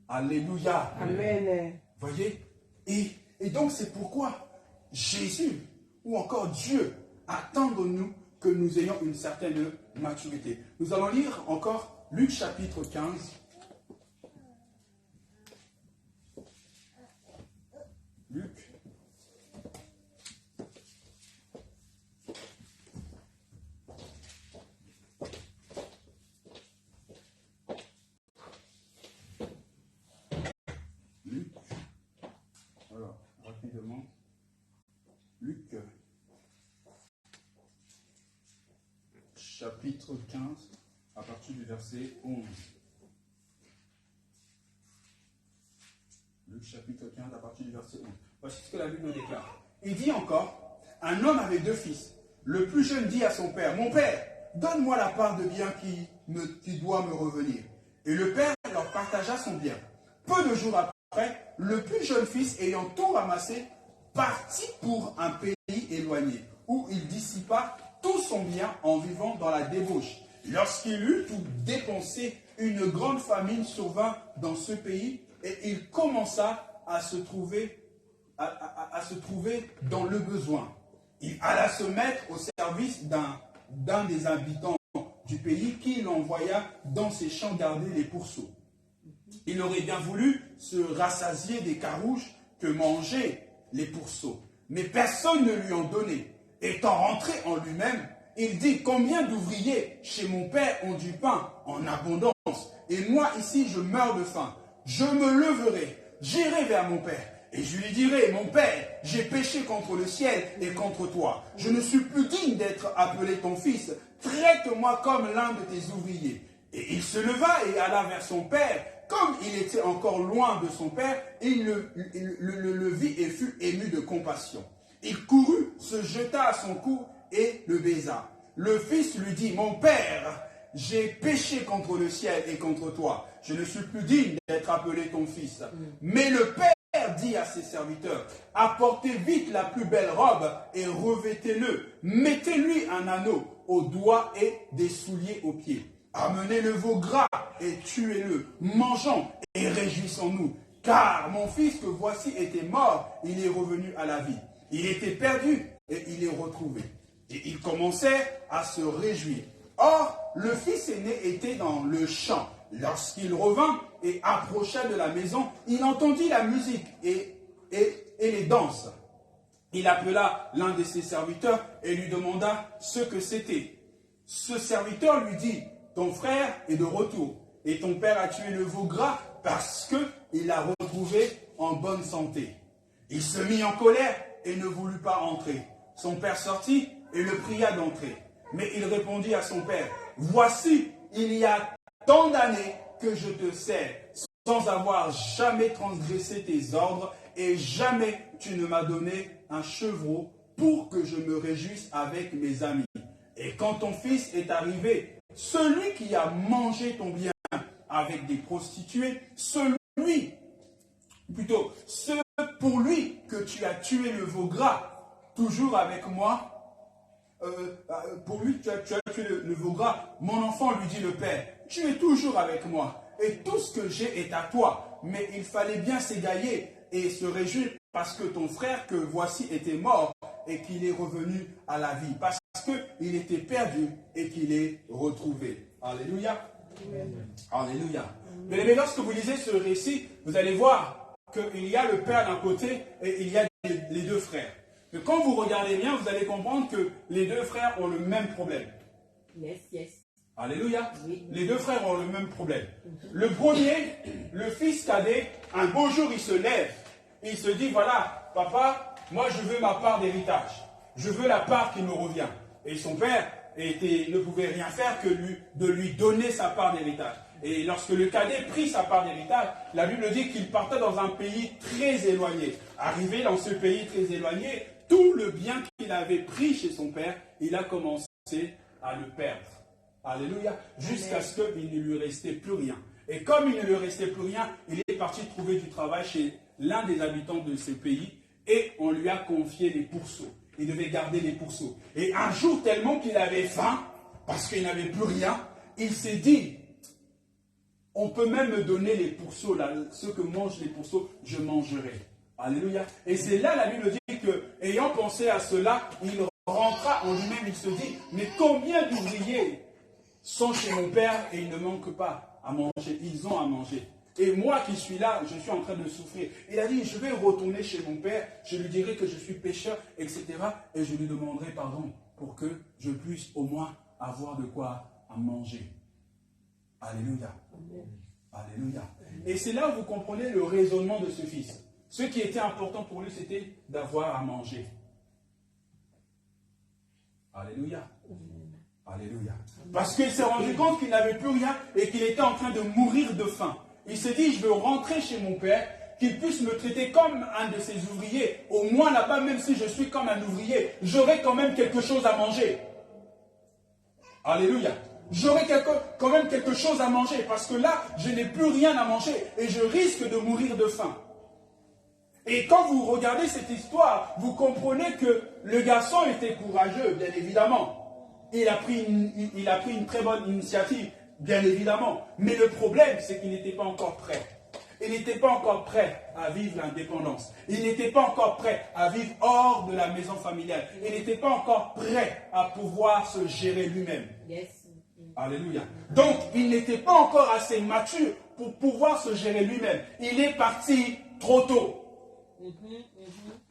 Alléluia. Amen. Voyez? Et donc c'est pourquoi Jésus, ou encore Dieu, attend de nous que nous ayons une certaine maturité. Nous allons lire encore Luc chapitre 15. Luc. Alors, rapidement. Luc. Chapitre 15, à partir du verset 11. Luc chapitre 15, à partir du verset 11. Voici ce que la Bible déclare. Il dit encore, un homme avait 2 fils. Le plus jeune dit à son père, mon père, donne-moi la part de bien qui doit me revenir. Et le père leur partagea son bien. Peu de jours après, le plus jeune fils, ayant tout ramassé, partit pour un pays éloigné, où il dissipa tout son bien en vivant dans la débauche. Lorsqu'il eut tout dépensé, une grande famine survint dans ce pays, et il commença à se trouver dans le besoin. Il alla se mettre au service d'un des habitants du pays qui l'envoya dans ses champs garder les pourceaux. Il aurait bien voulu se rassasier des carouges que mangeaient les pourceaux, mais personne ne lui en donnait. Étant rentré en lui-même, il dit: combien d'ouvriers chez mon père ont du pain en abondance, et moi ici je meurs de faim. Je me leverai, j'irai vers mon père, et je lui dirai: mon père, j'ai péché contre le ciel et contre toi. Je ne suis plus digne d'être appelé ton fils. Traite-moi comme l'un de tes ouvriers. Et il se leva et alla vers son père. Comme il était encore loin de son père, il le vit et fut ému de compassion. Il courut, se jeta à son cou et le baisa. Le fils lui dit: mon père, j'ai péché contre le ciel et contre toi. Je ne suis plus digne d'être appelé ton fils. Mais le père dit à ses serviteurs: apportez vite la plus belle robe et revêtez-le. Mettez-lui un anneau au doigt et des souliers aux pieds. Amenez le veau gras et tuez-le. Mangeons et réjouissons-nous. Car mon fils que voici était mort, il est revenu à la vie. Il était perdu et il est retrouvé. Et il commençait à se réjouir. Or, le fils aîné était dans le champ. Lorsqu'il revint et approcha de la maison, il entendit la musique et les danses. Il appela l'un de ses serviteurs et lui demanda ce que c'était. Ce serviteur lui dit: ton frère est de retour et ton père a tué le veau gras parce qu'il l'a retrouvé en bonne santé. Il se mit en colère et ne voulut pas entrer. Son père sortit et le pria d'entrer. Mais il répondit à son père: voici, il y a tant d'années que je te sers, sans avoir jamais transgressé tes ordres, et jamais tu ne m'as donné un chevreau pour que je me réjouisse avec mes amis. Et quand ton fils est arrivé, celui qui a mangé ton bien avec des prostituées, ce pour lui que tu as tué le veau gras, toujours avec moi, pour lui tu as tué le veau gras. Mon enfant, lui dit le père, tu es toujours avec moi, et tout ce que j'ai est à toi. Mais il fallait bien s'égailler et se réjouir parce que ton frère que voici était mort et qu'il est revenu à la vie. Parce qu'il était perdu et qu'il est retrouvé. Alléluia. Amen. Alléluia. Mais lorsque vous lisez ce récit, vous allez voir qu'il y a le père d'un côté et il y a les deux frères. Mais quand vous regardez bien, vous allez comprendre que les deux frères ont le même problème. Yes, yes. Alléluia. Oui. Les deux frères ont le même problème. Le premier, le fils cadet, un beau jour, il se lève. Et il se dit, voilà, papa, moi je veux ma part d'héritage. Je veux la part qui me revient. Et son père ne pouvait rien faire que de lui donner sa part d'héritage. Et lorsque le cadet prit sa part d'héritage, la Bible dit qu'il partait dans un pays très éloigné. Arrivé dans ce pays très éloigné, tout le bien qu'il avait pris chez son père, il a commencé à le perdre. Alléluia. Jusqu'à ce qu'il ne lui restait plus rien. Et comme il ne lui restait plus rien, il est parti trouver du travail chez l'un des habitants de ce pays et on lui a confié les pourceaux. Il devait garder les pourceaux. Et un jour, tellement qu'il avait faim, parce qu'il n'avait plus rien, il s'est dit, on peut même me donner les pourceaux, là, ce que mangent les pourceaux, je mangerai. Alléluia. Et c'est là, la Bible dit que, ayant pensé à cela, il rentra en lui-même, il se dit, mais combien d'ouvriers sont chez mon père et ils ne manquent pas à manger, ils ont à manger. Et moi qui suis là, je suis en train de souffrir. Il a dit, je vais retourner chez mon père, je lui dirai que je suis pécheur, etc. Et je lui demanderai pardon pour que je puisse au moins avoir de quoi à manger. Alléluia. Amen. Alléluia. Et c'est là où vous comprenez le raisonnement de ce fils. Ce qui était important pour lui, c'était d'avoir à manger. Alléluia. Alléluia. Parce qu'il s'est rendu compte qu'il n'avait plus rien et qu'il était en train de mourir de faim. Il s'est dit, je veux rentrer chez mon père, qu'il puisse me traiter comme un de ses ouvriers. Au moins là-bas, même si je suis comme un ouvrier, j'aurai quand même quelque chose à manger. Alléluia. J'aurai quand même quelque chose à manger parce que là, je n'ai plus rien à manger et je risque de mourir de faim. Et quand vous regardez cette histoire, vous comprenez que le garçon était courageux, bien évidemment. Il a pris une très bonne initiative, bien évidemment. Mais le problème, c'est qu'il n'était pas encore prêt. Il n'était pas encore prêt à vivre l'indépendance. Il n'était pas encore prêt à vivre hors de la maison familiale. Il n'était pas encore prêt à pouvoir se gérer lui-même. Yes. Alléluia. Donc, il n'était pas encore assez mature pour pouvoir se gérer lui-même. Il est parti trop tôt.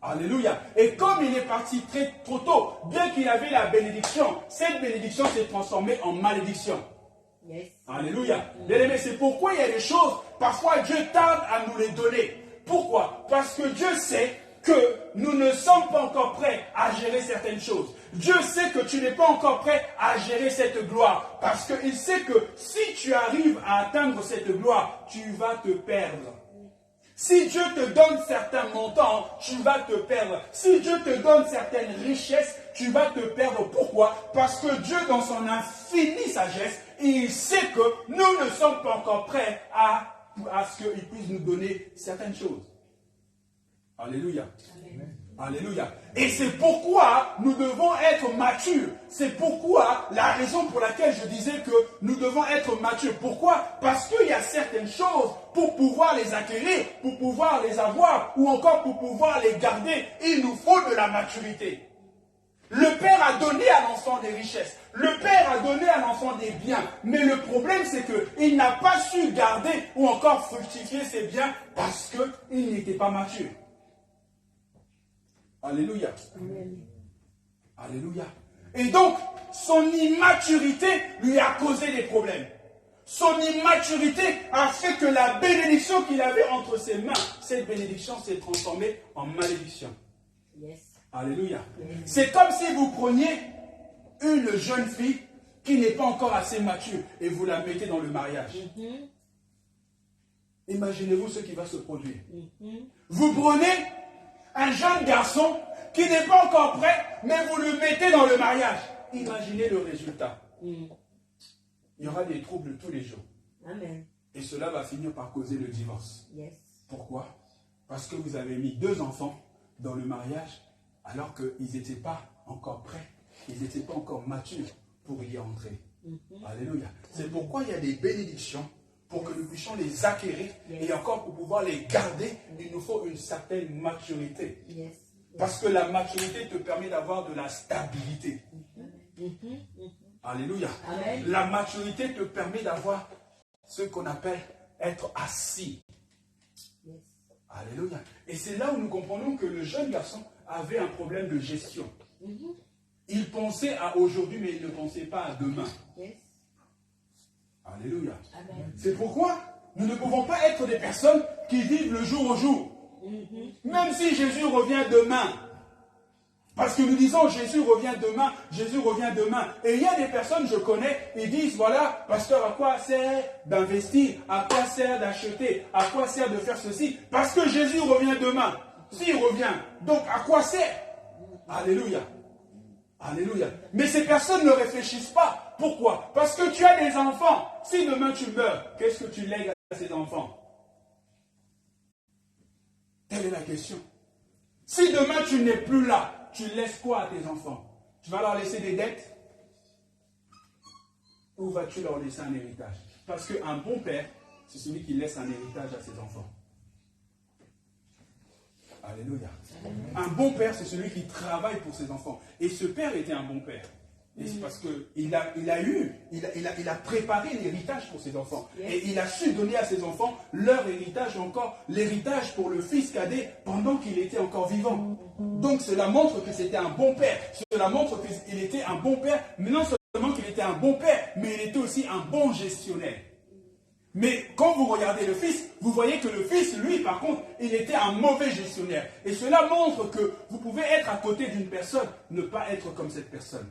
Alléluia. Et comme il est parti trop tôt, bien qu'il avait la bénédiction, cette bénédiction s'est transformée en malédiction. Yes. Alléluia. Bien aimé, c'est pourquoi il y a des choses, parfois Dieu tarde à nous les donner. Pourquoi? Parce que Dieu sait que nous ne sommes pas encore prêts à gérer certaines choses. Dieu sait que tu n'es pas encore prêt à gérer cette gloire. Parce qu'il sait que si tu arrives à atteindre cette gloire, tu vas te perdre. Si Dieu te donne certains montants, tu vas te perdre. Si Dieu te donne certaines richesses, tu vas te perdre. Pourquoi? Parce que Dieu, dans son infinie sagesse, il sait que nous ne sommes pas encore prêts à ce qu'il puisse nous donner certaines choses. Alléluia. Amen. Alléluia. Et c'est pourquoi nous devons être matures. C'est pourquoi, la raison pour laquelle je disais que nous devons être matures. Pourquoi? Parce qu'il y a certaines choses, pour pouvoir les acquérir, pour pouvoir les avoir, ou encore pour pouvoir les garder, il nous faut de la maturité. Le Père a donné à l'enfant des richesses. Le Père a donné à l'enfant des biens. Mais le problème, c'est qu'il n'a pas su garder ou encore fructifier ses biens parce qu'il n'était pas mature. Alléluia. Amen. Alléluia. Et donc, son immaturité lui a causé des problèmes. Son immaturité a fait que la bénédiction qu'il avait entre ses mains, cette bénédiction s'est transformée en malédiction. Yes. Alléluia. C'est comme si vous preniez une jeune fille qui n'est pas encore assez mature et vous la mettez dans le mariage. Imaginez-vous ce qui va se produire. Vous prenez un jeune garçon qui n'est pas encore prêt, mais vous le mettez dans le mariage. Imaginez le résultat. Il y aura des troubles tous les jours. Amen. Et cela va finir par causer le divorce. Yes. Pourquoi? Parce que vous avez mis 2 enfants dans le mariage alors qu'ils n'étaient pas encore prêts, ils n'étaient pas encore matures pour y entrer. Alléluia. C'est pourquoi il y a des bénédictions pour que nous puissions les acquérir et encore pour pouvoir les garder, il nous faut une certaine maturité. Yes. Parce que la maturité te permet d'avoir de la stabilité. Alléluia. Amen. La maturité te permet d'avoir ce qu'on appelle être assis. Yes. Alléluia. Et c'est là où nous comprenons que le jeune garçon avait un problème de gestion. Il pensait à aujourd'hui, mais il ne pensait pas à demain. Yes. Alléluia. Amen. C'est pourquoi nous ne pouvons pas être des personnes qui vivent le jour au jour. Même si Jésus revient demain. Parce que nous disons Jésus revient demain, Jésus revient demain. Et il y a des personnes, je connais, ils disent, voilà, pasteur, à quoi sert d'investir? À quoi sert d'acheter? À quoi sert de faire ceci? Parce que Jésus revient demain. S'il revient, donc à quoi sert? Alléluia. Alléluia. Mais ces personnes ne réfléchissent pas. Pourquoi? Parce que tu as des enfants. Si demain tu meurs, qu'est-ce que tu lègues à ces enfants? Telle est la question. Si demain tu n'es plus là, tu laisses quoi à tes enfants? Tu vas leur laisser des dettes? Ou vas-tu leur laisser un héritage? Parce qu'un bon père, c'est celui qui laisse un héritage à ses enfants. Alléluia. Un bon père, c'est celui qui travaille pour ses enfants. Et ce père était un bon père. Et c'est parce qu'il a préparé l'héritage pour ses enfants. Et il a su donner à ses enfants leur héritage, encore l'héritage pour le fils cadet pendant qu'il était encore vivant. Donc cela montre que c'était un bon père. Cela montre qu'il était un bon père, mais non seulement qu'il était un bon père, mais il était aussi un bon gestionnaire. Mais quand vous regardez le fils, vous voyez que le fils, lui, par contre, il était un mauvais gestionnaire. Et cela montre que vous pouvez être à côté d'une personne, ne pas être comme cette personne.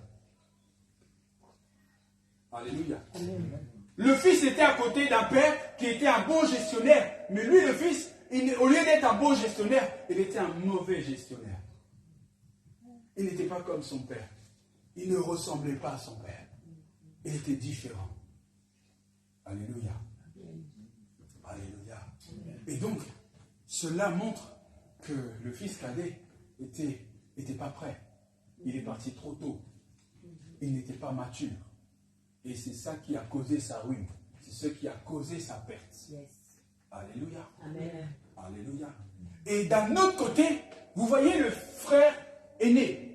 Alléluia. Amen. Le fils était à côté d'un père qui était un bon gestionnaire. Mais lui, le fils, au lieu d'être un bon gestionnaire, il était un mauvais gestionnaire. Il n'était pas comme son père. Il ne ressemblait pas à son père. était différent. Alléluia. Alléluia. Et donc, cela montre que le fils cadet n'était pas prêt. Il est parti trop tôt. Il n'était pas mature. Et c'est ça qui a causé sa ruine. C'est ce qui a causé sa perte. Alléluia. Amen. Alléluia. Et d'un autre côté, vous voyez le frère aîné.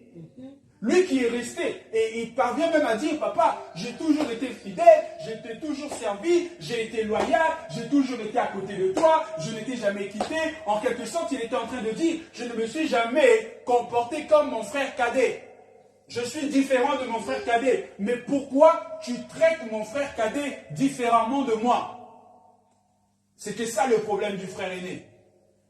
Lui qui est resté, et il parvient même à dire, papa, j'ai toujours été fidèle, j'ai été toujours servi, j'ai été loyal, j'ai toujours été à côté de toi, je ne t'ai jamais quitté. En quelque sorte, il était en train de dire, je ne me suis jamais comporté comme mon frère cadet. Je suis différent de mon frère cadet. Mais pourquoi tu traites mon frère cadet différemment de moi? C'était ça le problème du frère aîné.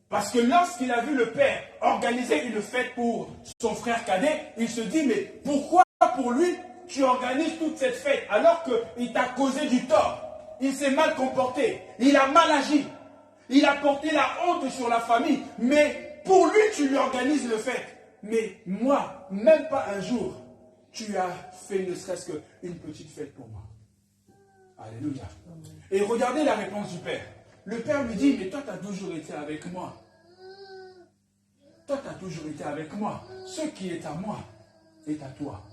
Parce que lorsqu'il a vu le père organiser une fête pour son frère cadet, il se dit, mais pourquoi pour lui tu organises toute cette fête alors qu'il t'a causé du tort? Il s'est mal comporté, il a mal agi, il a porté la honte sur la famille, mais pour lui tu lui organises le fête. Mais moi, même pas un jour, tu as fait ne serait-ce qu'une petite fête pour moi. Alléluia. Et regardez la réponse du père. Le père lui dit, mais toi, tu as toujours été avec moi. Toi, tu as toujours été avec moi. Ce qui est à moi est à toi.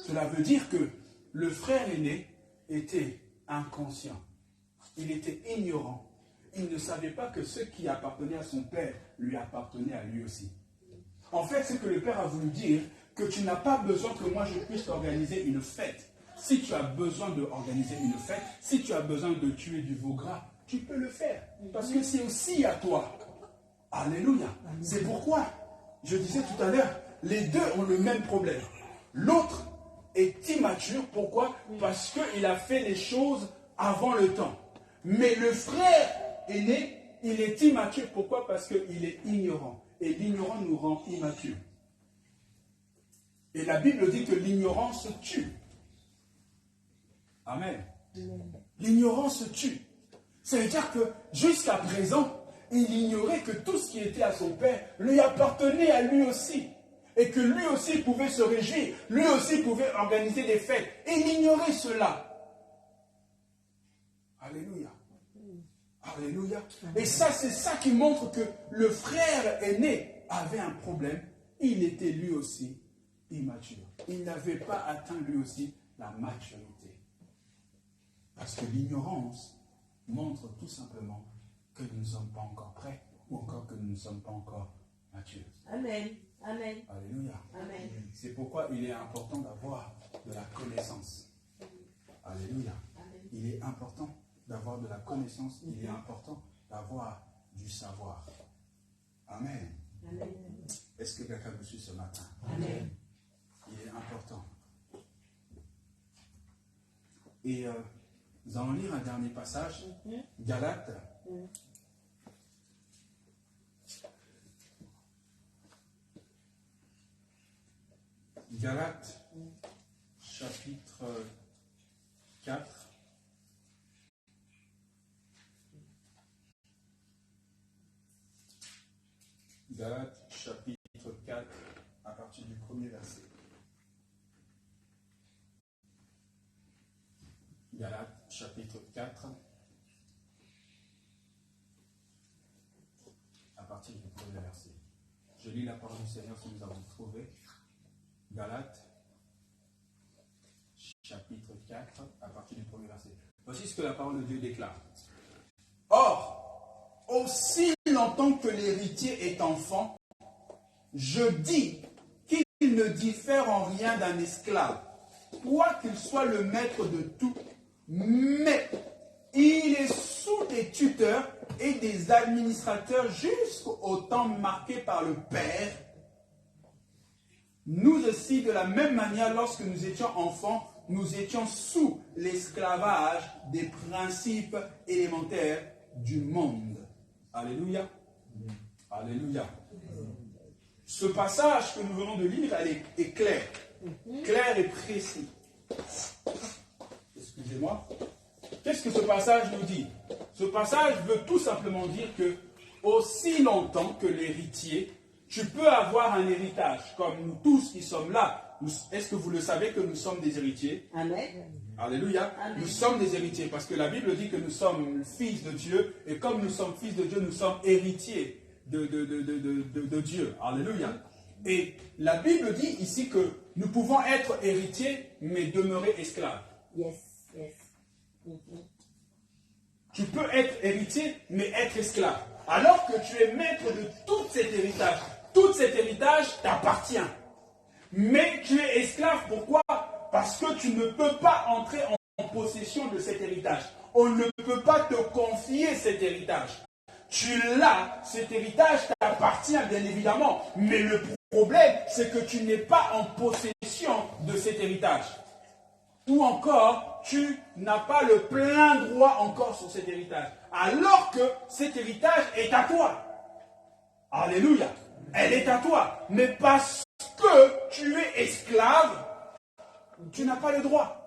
Cela veut dire que le frère aîné était inconscient. Il était ignorant. Il ne savait pas que ce qui appartenait à son père lui appartenait à lui aussi. En fait, ce que le père a voulu dire, que tu n'as pas besoin que moi je puisse organiser une fête. Si tu as besoin d'organiser une fête, si tu as besoin de tuer du veau gras, tu peux le faire. Parce que c'est aussi à toi. Alléluia. C'est pourquoi, je disais tout à l'heure, les deux ont le même problème. L'autre est immature. Pourquoi? Parce qu'il a fait les choses avant le temps. Mais le frère aîné, il est immature. Pourquoi? Parce qu'il est ignorant. Et l'ignorant nous rend immatures. Et la Bible dit que l'ignorance tue. Amen. L'ignorance tue. Ça veut dire que jusqu'à présent, il ignorait que tout ce qui était à son père lui appartenait à lui aussi. Et que lui aussi pouvait se réjouir. Lui aussi pouvait organiser des fêtes. Et il ignorait cela. Alléluia. Alléluia. Et ça, c'est ça qui montre que le frère aîné avait un problème. Il était lui aussi immature. Il n'avait pas atteint lui aussi la maturité. Parce que l'ignorance montre tout simplement que nous ne sommes pas encore prêts ou encore que nous ne sommes pas encore matures. Amen. Amen. Alléluia. Amen. C'est pourquoi il est important d'avoir de la connaissance. Alléluia. Amen. Il est important d'avoir de la connaissance. Il est important d'avoir du savoir. Amen. Amen. Est-ce que quelqu'un me suit ce matin? Amen. Il est important. Et nous allons lire un dernier passage, Galates. Galates, chapitre 4. Galates, chapitre 4, à partir du premier verset. Galates, chapitre 4, à partir du premier verset. Je lis la parole du Seigneur si nous avons trouvé. Galates, chapitre 4, à partir du premier verset. Voici ce que la parole de Dieu déclare. Or, aussi longtemps que l'héritier est enfant, je dis qu'il ne diffère en rien d'un esclave, quoiqu'il soit le maître de tout, mais il est sous des tuteurs et des administrateurs jusqu'au temps marqué par le Père. Nous aussi, de la même manière, lorsque nous étions enfants, nous étions sous l'esclavage des principes élémentaires du monde. Alléluia. Alléluia. Ce passage que nous venons de lire, elle est clair. Clair et précis. Excusez-moi. Qu'est-ce que ce passage nous dit? Ce passage veut tout simplement dire que aussi longtemps que l'héritier, tu peux avoir un héritage, comme nous tous qui sommes là. Est-ce que vous le savez que nous sommes des héritiers? Amen. Alléluia. Amen. Nous sommes des héritiers parce que la Bible dit que nous sommes fils de Dieu et comme nous sommes fils de Dieu, nous sommes héritiers de Dieu. Alléluia. Et la Bible dit ici que nous pouvons être héritiers mais demeurer esclaves. Yes, yes. Tu peux être héritier mais être esclave. Alors que tu es maître de tout cet héritage. Tout cet héritage t'appartient. Mais tu es esclave, pourquoi? Parce que tu ne peux pas entrer en possession de cet héritage. On ne peut pas te confier cet héritage. Tu l'as, cet héritage t'appartient bien évidemment. Mais le problème, c'est que tu n'es pas en possession de cet héritage. Ou encore, tu n'as pas le plein droit encore sur cet héritage. Alors que cet héritage est à toi. Alléluia. Elle est à toi. Mais parce que tu es esclave, tu n'as pas le droit.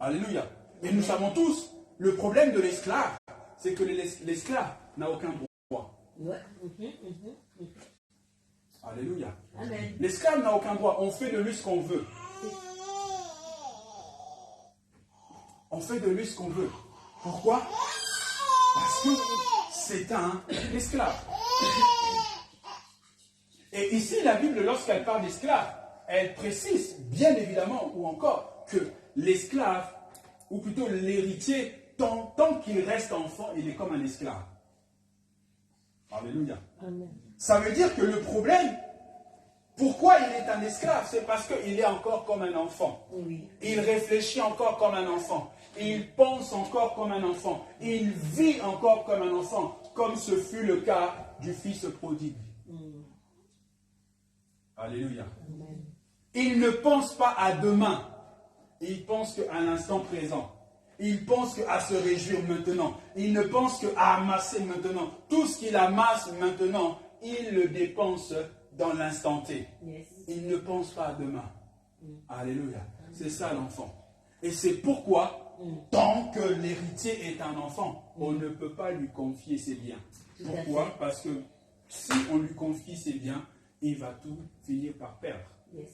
Alléluia. Et nous savons tous, le problème de l'esclave, c'est que l'esclave n'a aucun droit. Alléluia. Amen. L'esclave n'a aucun droit. On fait de lui ce qu'on veut. On fait de lui ce qu'on veut. Pourquoi? Parce que c'est un esclave. Et ici, la Bible, lorsqu'elle parle d'esclave, elle précise, bien évidemment, ou encore, que l'esclave, ou plutôt l'héritier, tant qu'il reste enfant, il est comme un esclave. Alléluia. Amen. Ça veut dire que le problème, pourquoi il est un esclave, c'est parce qu'il est encore comme un enfant. Oui. Il réfléchit encore comme un enfant. Il pense encore comme un enfant. Il vit encore comme un enfant, comme ce fut le cas du fils prodigue. Alléluia. Amen. Il ne pense pas à demain. Il pense qu'à l'instant présent. Il pense qu'à se réjouir maintenant. Il ne pense qu'à amasser maintenant. Tout ce qu'il amasse maintenant, il le dépense dans l'instant T. Yes. Il ne pense pas à demain. Alléluia. C'est ça l'enfant. Et c'est pourquoi, tant que l'héritier est un enfant, on ne peut pas lui confier ses biens. Tout à Pourquoi? fait. Parce que si on lui confie ses biens, il va tout finir par perdre. Yes.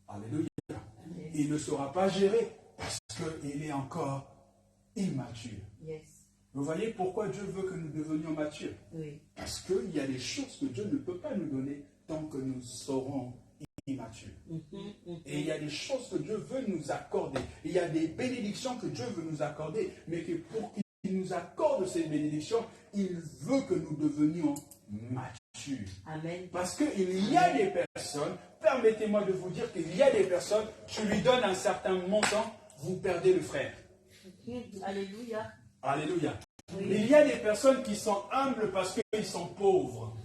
Alléluia. Yes. Il ne sera pas géré parce qu'il est encore immature. Yes. Vous voyez pourquoi Dieu veut que nous devenions matures? Oui. Parce qu'il y a des choses que Dieu ne peut pas nous donner tant que nous serons immatures. Et il y a des choses que Dieu veut nous accorder. Il y a des bénédictions que Dieu veut nous accorder, mais que pour qu'il nous accorde ces bénédictions, il veut que nous devenions matures. Amen. Parce qu'il y a des personnes, permettez-moi de vous dire qu'il y a des personnes, tu lui donnes un certain montant, vous perdez le frère. Alléluia. Alléluia. Oui. Il y a des personnes qui sont humbles parce qu'ils sont pauvres.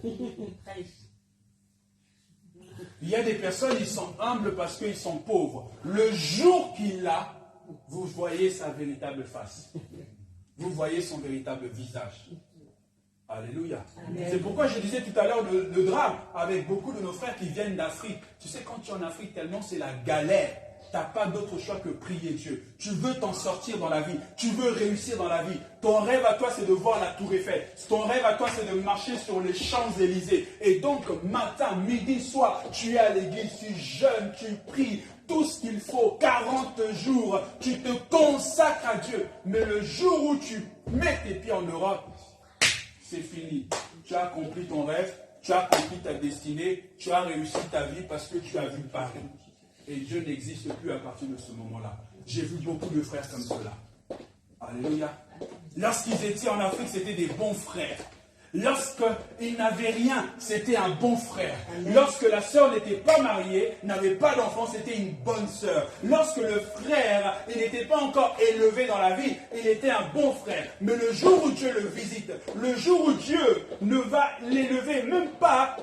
Il y a des personnes qui sont humbles parce qu'ils sont pauvres. Le jour qu'il a, vous voyez sa véritable face. Vous voyez son véritable visage. Alléluia. Amen. C'est pourquoi je disais tout à l'heure le drame avec beaucoup de nos frères qui viennent d'Afrique. Tu sais, quand tu es en Afrique, tellement c'est la galère. Tu n'as pas d'autre choix que prier Dieu. Tu veux t'en sortir dans la vie. Tu veux réussir dans la vie. Ton rêve à toi, c'est de voir la Tour Eiffel. Ton rêve à toi, c'est de marcher sur les Champs-Élysées. Et donc, matin, midi, soir, tu es à l'église, tu jeûnes, tu pries. Tout ce qu'il faut, 40 jours, tu te consacres à Dieu. Mais le jour où tu mets tes pieds en Europe, c'est fini. Tu as accompli ton rêve, tu as accompli ta destinée, tu as réussi ta vie parce que tu as vu Paris. Et Dieu n'existe plus à partir de ce moment-là. J'ai vu beaucoup de frères comme cela. Alléluia. Lorsqu'ils étaient en Afrique, c'était des bons frères. Lorsqu'ils n'avaient rien, c'était un bon frère. Lorsque la sœur n'était pas mariée, n'avait pas d'enfant, c'était une bonne sœur. Lorsque le frère, il n'était pas encore élevé dans la vie, il était un bon frère. Mais le jour où Dieu le visite, le jour où Dieu ne va l'élever, même pas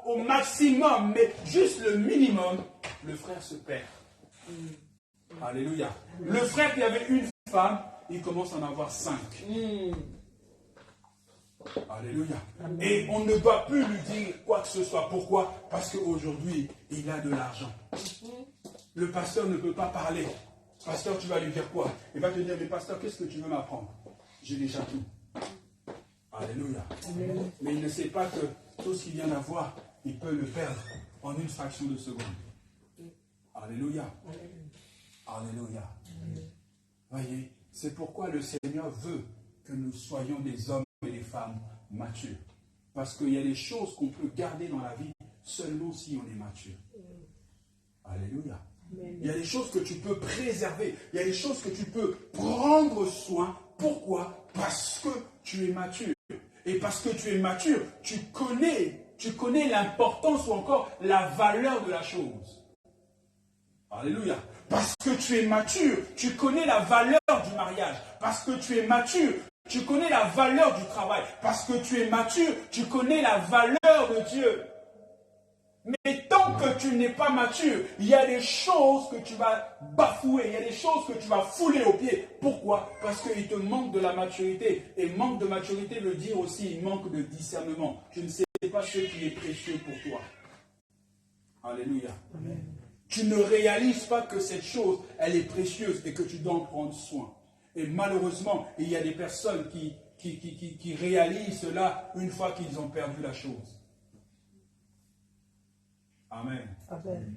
au maximum, mais juste le minimum, le frère se perd. Alléluia. Le frère qui avait une femme, il commence à en avoir 5. Alléluia. Et on ne doit plus lui dire quoi que ce soit. Pourquoi? Parce qu'aujourd'hui, il a de l'argent. Le pasteur ne peut pas parler. Pasteur, tu vas lui dire quoi? Il va te dire, mais pasteur, qu'est-ce que tu veux m'apprendre? J'ai déjà tout. Alléluia. Mais il ne sait pas que tout ce qu'il vient d'avoir, il peut le perdre en une fraction de seconde. Alléluia. Alléluia. Voyez, c'est pourquoi le Seigneur veut que nous soyons des hommes et des femmes matures. Parce qu'il y a des choses qu'on peut garder dans la vie seulement si on est mature. Alléluia. Il y a des choses que tu peux préserver. Il y a des choses que tu peux prendre soin. Pourquoi? Parce que tu es mature. Et parce que tu es mature, tu connais l'importance ou encore la valeur de la chose. Alléluia. Parce que tu es mature, tu connais la valeur du mariage. Parce que tu es mature, tu connais la valeur du travail. Parce que tu es mature, tu connais la valeur de Dieu. Mais tant que tu n'es pas mature, il y a des choses que tu vas bafouer, il y a des choses que tu vas fouler aux pieds. Pourquoi? Parce qu'il te manque de la maturité. Et manque de maturité veut dire aussi manque de discernement. Tu ne sais pas ce qui est précieux pour toi. Alléluia. Amen. Tu ne réalises pas que cette chose, elle est précieuse et que tu dois en prendre soin. Et malheureusement, il y a des personnes qui réalisent cela une fois qu'ils ont perdu la chose. Amen. Amen.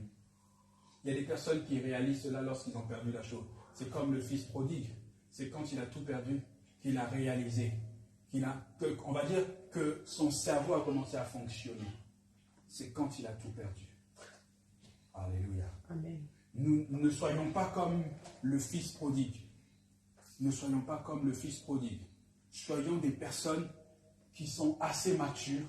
Il y a des personnes qui réalisent cela lorsqu'ils ont perdu la chose. C'est comme le fils prodigue. C'est quand il a tout perdu qu'il a réalisé. On va dire que son cerveau a commencé à fonctionner. C'est quand il a tout perdu. Alléluia. Amen. Nous ne soyons pas comme le fils prodigue. Ne soyons pas comme le fils prodigue. Soyons des personnes qui sont assez matures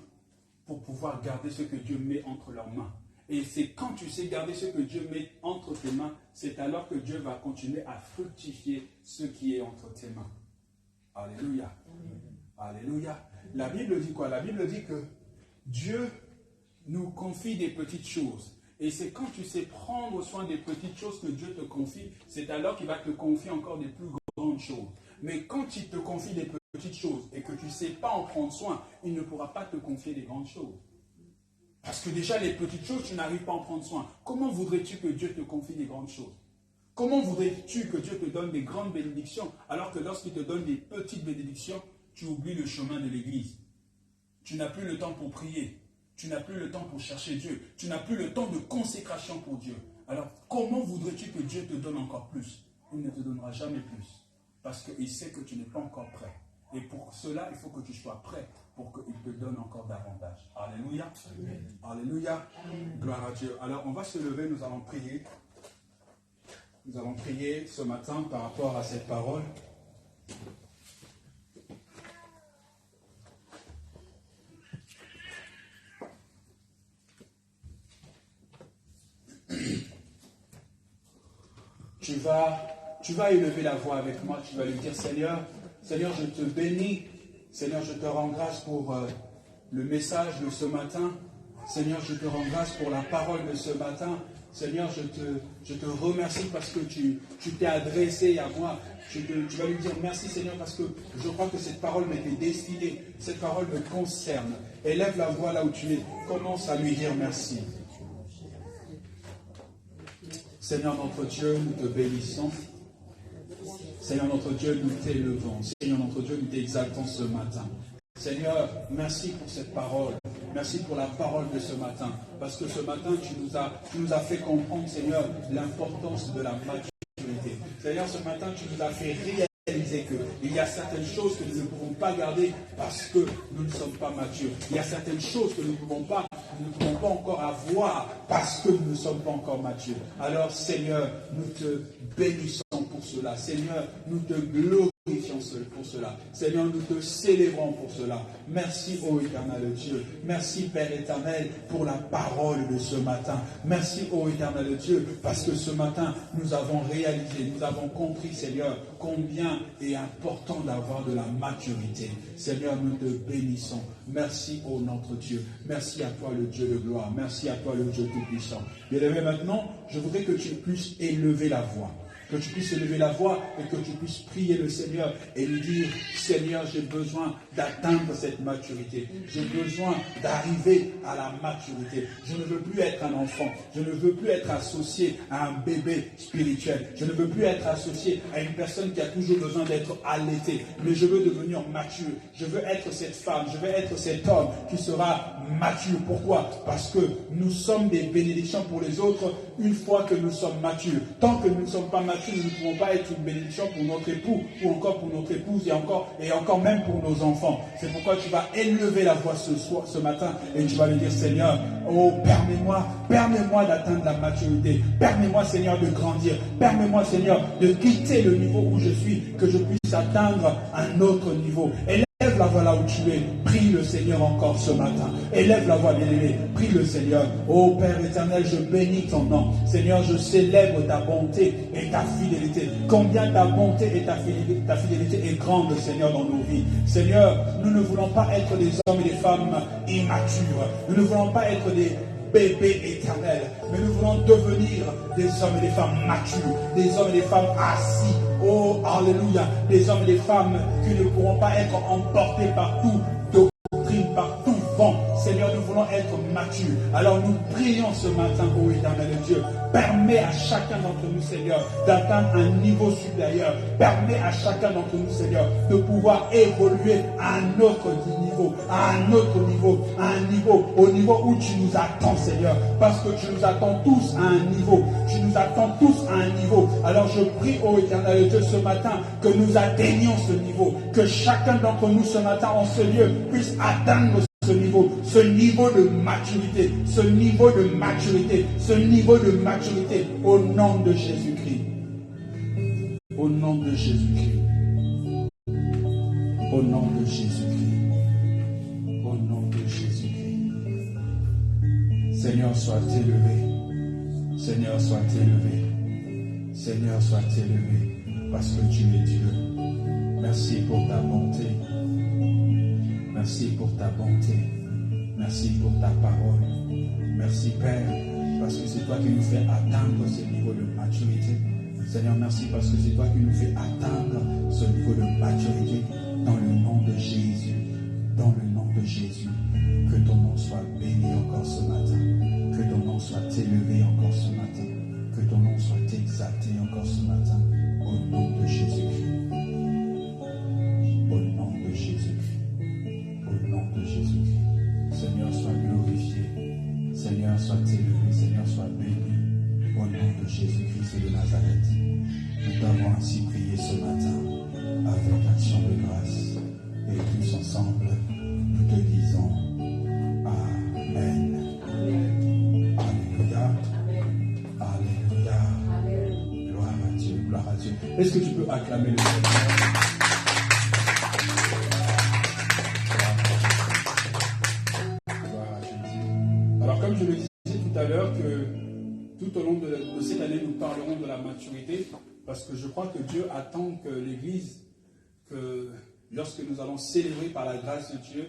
pour pouvoir garder ce que Dieu met entre leurs mains. Et c'est quand tu sais garder ce que Dieu met entre tes mains, c'est alors que Dieu va continuer à fructifier ce qui est entre tes mains. Alléluia. Alléluia. La Bible dit quoi? La Bible dit que Dieu nous confie des petites choses. Et c'est quand tu sais prendre soin des petites choses que Dieu te confie, c'est alors qu'il va te confier encore des plus grandes choses. Mais quand il te confie des petites choses et que tu ne sais pas en prendre soin, il ne pourra pas te confier des grandes choses. Parce que déjà, les petites choses, tu n'arrives pas à en prendre soin. Comment voudrais-tu que Dieu te confie des grandes choses? Comment voudrais-tu que Dieu te donne des grandes bénédictions alors que lorsqu'il te donne des petites bénédictions, tu oublies le chemin de l'église? Tu n'as plus le temps pour prier. Tu n'as plus le temps pour chercher Dieu. Tu n'as plus le temps de consécration pour Dieu. Alors, comment voudrais-tu que Dieu te donne encore plus? Il ne te donnera jamais plus. Parce qu'il sait que tu n'es pas encore prêt. Et pour cela, il faut que tu sois prêt pour qu'il te donne encore davantage. Alléluia. Amen. Alléluia. Amen. Gloire à Dieu. Alors, on va se lever, nous allons prier. Nous allons prier ce matin par rapport à cette parole. Tu vas élever la voix avec moi, tu vas lui dire, Seigneur, je te bénis, Seigneur, je te rends grâce pour le message de ce matin, Seigneur, je te rends grâce pour la parole de ce matin, Seigneur, je te remercie parce que tu t'es adressé à moi, tu vas lui dire merci Seigneur parce que je crois que cette parole m'était destinée, cette parole me concerne, élève la voix là où tu es, commence à lui dire merci. Seigneur notre Dieu, nous te bénissons. Seigneur notre Dieu, nous t'élevons. Seigneur notre Dieu, nous t'exaltons ce matin. Seigneur, merci pour cette parole. Merci pour la parole de ce matin. Parce que ce matin, tu nous as fait comprendre, Seigneur, l'importance de la maturité. Seigneur, ce matin, tu nous as fait réaliser qu'il y a certaines choses que nous ne pouvons pas garder parce que nous ne sommes pas matures. Il y a certaines choses que nous ne pouvons pas encore avoir parce que nous ne sommes pas encore matures. Alors Seigneur, nous te bénissons pour cela. Seigneur, nous te glorifions pour cela. Seigneur, nous te célébrons pour cela. Merci, ô éternel Dieu. Merci, Père éternel, pour la parole de ce matin. Merci, ô éternel Dieu, parce que ce matin, nous avons réalisé, nous avons compris, Seigneur, combien est important d'avoir de la maturité. Seigneur, nous te bénissons. Merci, ô notre Dieu. Merci à toi, le Dieu de gloire. Merci à toi, le Dieu tout-puissant. Bien-aimé, maintenant, je voudrais que tu puisses élever la voix. Que tu puisses élever la voix et que tu puisses prier le Seigneur et lui dire, Seigneur, j'ai besoin d'atteindre cette maturité. J'ai besoin d'arriver à la maturité. Je ne veux plus être un enfant. Je ne veux plus être associé à un bébé spirituel. Je ne veux plus être associé à une personne qui a toujours besoin d'être allaitée. Mais je veux devenir mature. Je veux être cette femme. Je veux être cet homme qui sera mature. Pourquoi? Parce que nous sommes des bénédictions pour les autres une fois que nous sommes matures. Tant que nous ne sommes pas matures, nous ne pouvons pas être une bénédiction pour notre époux ou encore pour notre épouse et encore même pour nos enfants. C'est pourquoi tu vas élever la voix ce matin et tu vas lui dire, Seigneur, oh, permets-moi d'atteindre la maturité. Permets-moi, Seigneur, de grandir. Permets-moi, Seigneur, de quitter le niveau où je suis, que je puisse atteindre un autre niveau. Élève la voix là où tu es. Prie le Seigneur encore ce matin. Élève la voix, bien-aimé. Prie le Seigneur. Oh Père éternel, je bénis ton nom. Seigneur, je célèbre ta bonté et ta fidélité. Combien ta bonté et ta fidélité est grande, Seigneur, dans nos vies. Seigneur, nous ne voulons pas être des hommes et des femmes immatures. Nous ne voulons pas être des bébés éternels, mais nous voulons devenir des hommes et des femmes matures, des hommes et des femmes assis. Oh, alléluia, des hommes et des femmes qui ne pourront pas être emportés par tout doctrine, par tout vent. Seigneur, nous voulons être matures. Alors nous prions ce matin, ô éternel Dieu, permets à chacun d'entre nous, Seigneur, d'atteindre un niveau supérieur. Permets à chacun d'entre nous, Seigneur, de pouvoir évoluer à un autre niveau, au niveau où tu nous attends, Seigneur, parce que tu nous attends tous à un niveau. Alors je prie, ô éternel Dieu, ce matin, que nous atteignions ce niveau, que chacun d'entre nous ce matin en ce lieu puisse atteindre ce niveau de maturité, au nom de Jésus-Christ. Au nom de Jésus-Christ. Au nom de Jésus-Christ. Au nom de Jésus-Christ. Seigneur, sois élevé. Seigneur, sois élevé. Seigneur, sois élevé, parce que tu es Dieu. Merci pour ta bonté. Merci pour ta bonté. Merci pour ta parole. Merci Père, parce que c'est toi qui nous fais atteindre ce niveau de maturité. Seigneur, merci parce que c'est toi qui nous fais atteindre ce niveau de maturité dans le nom de Jésus. Dans le nom de Jésus. Que ton nom soit béni encore ce matin. Que ton nom soit élevé encore ce matin. Que ton nom soit exalté encore ce matin. Au nom de Jésus-Christ. Au nom de Jésus-Christ. Au nom de Jésus-Christ. Seigneur, sois glorifié. Seigneur, sois élevé. Seigneur, sois béni. Au nom de Jésus-Christ de Nazareth. Nous t'avons ainsi prié ce matin avec action de grâce. Et tous ensemble, nous te disons Amen. Alléluia. Alléluia. Gloire à Dieu. Gloire à Dieu. Est-ce que tu peux acclamer le Seigneur? Alors, comme je le disais tout à l'heure, que tout au long de cette année, nous parlerons de la maturité, parce que je crois que Dieu attend que l'Église, que lorsque nous allons célébrer par la grâce de Dieu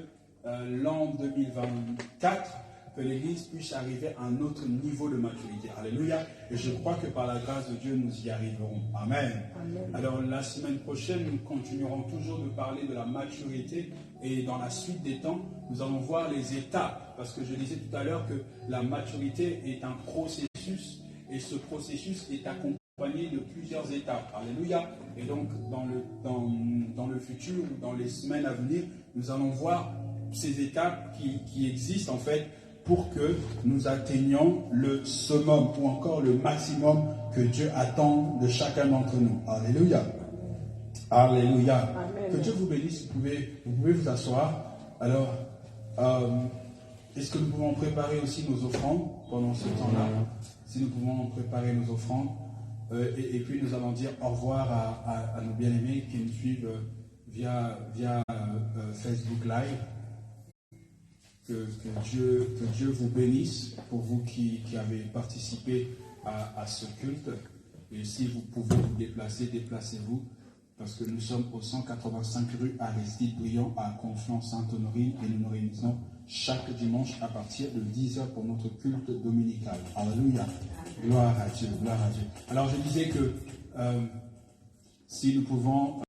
l'an 2024, que l'Église puisse arriver à un autre niveau de maturité. Alléluia. Et je crois que par la grâce de Dieu, nous y arriverons. Amen. Amen. Alors la semaine prochaine, nous continuerons toujours de parler de la maturité. Et dans la suite des temps, nous allons voir les étapes. Parce que je disais tout à l'heure que la maturité est un processus. Et ce processus est accompagné de plusieurs étapes. Alléluia. Et donc, dans le futur, dans les semaines à venir, nous allons voir ces étapes qui existent en fait pour que nous atteignions le summum ou encore le maximum que Dieu attend de chacun d'entre nous. Alléluia. Alléluia. Amen. Que Dieu vous bénisse. Vous pouvez vous asseoir. Alors, est-ce que nous pouvons préparer aussi nos offrandes pendant ce temps-là? Si nous pouvons préparer nos offrandes. Et puis nous allons dire au revoir à nos bien-aimés qui nous suivent via Facebook Live. Que Dieu vous bénisse pour vous qui avez participé à ce culte. Et si vous pouvez vous déplacer, déplacez-vous. Parce que nous sommes au 185 rue Aristide Briand à Conflans-Sainte-Honorine et nous nous réunissons chaque dimanche à partir de 10h pour notre culte dominical. Alléluia. Gloire à Dieu, gloire à Dieu. Alors je disais que si nous pouvons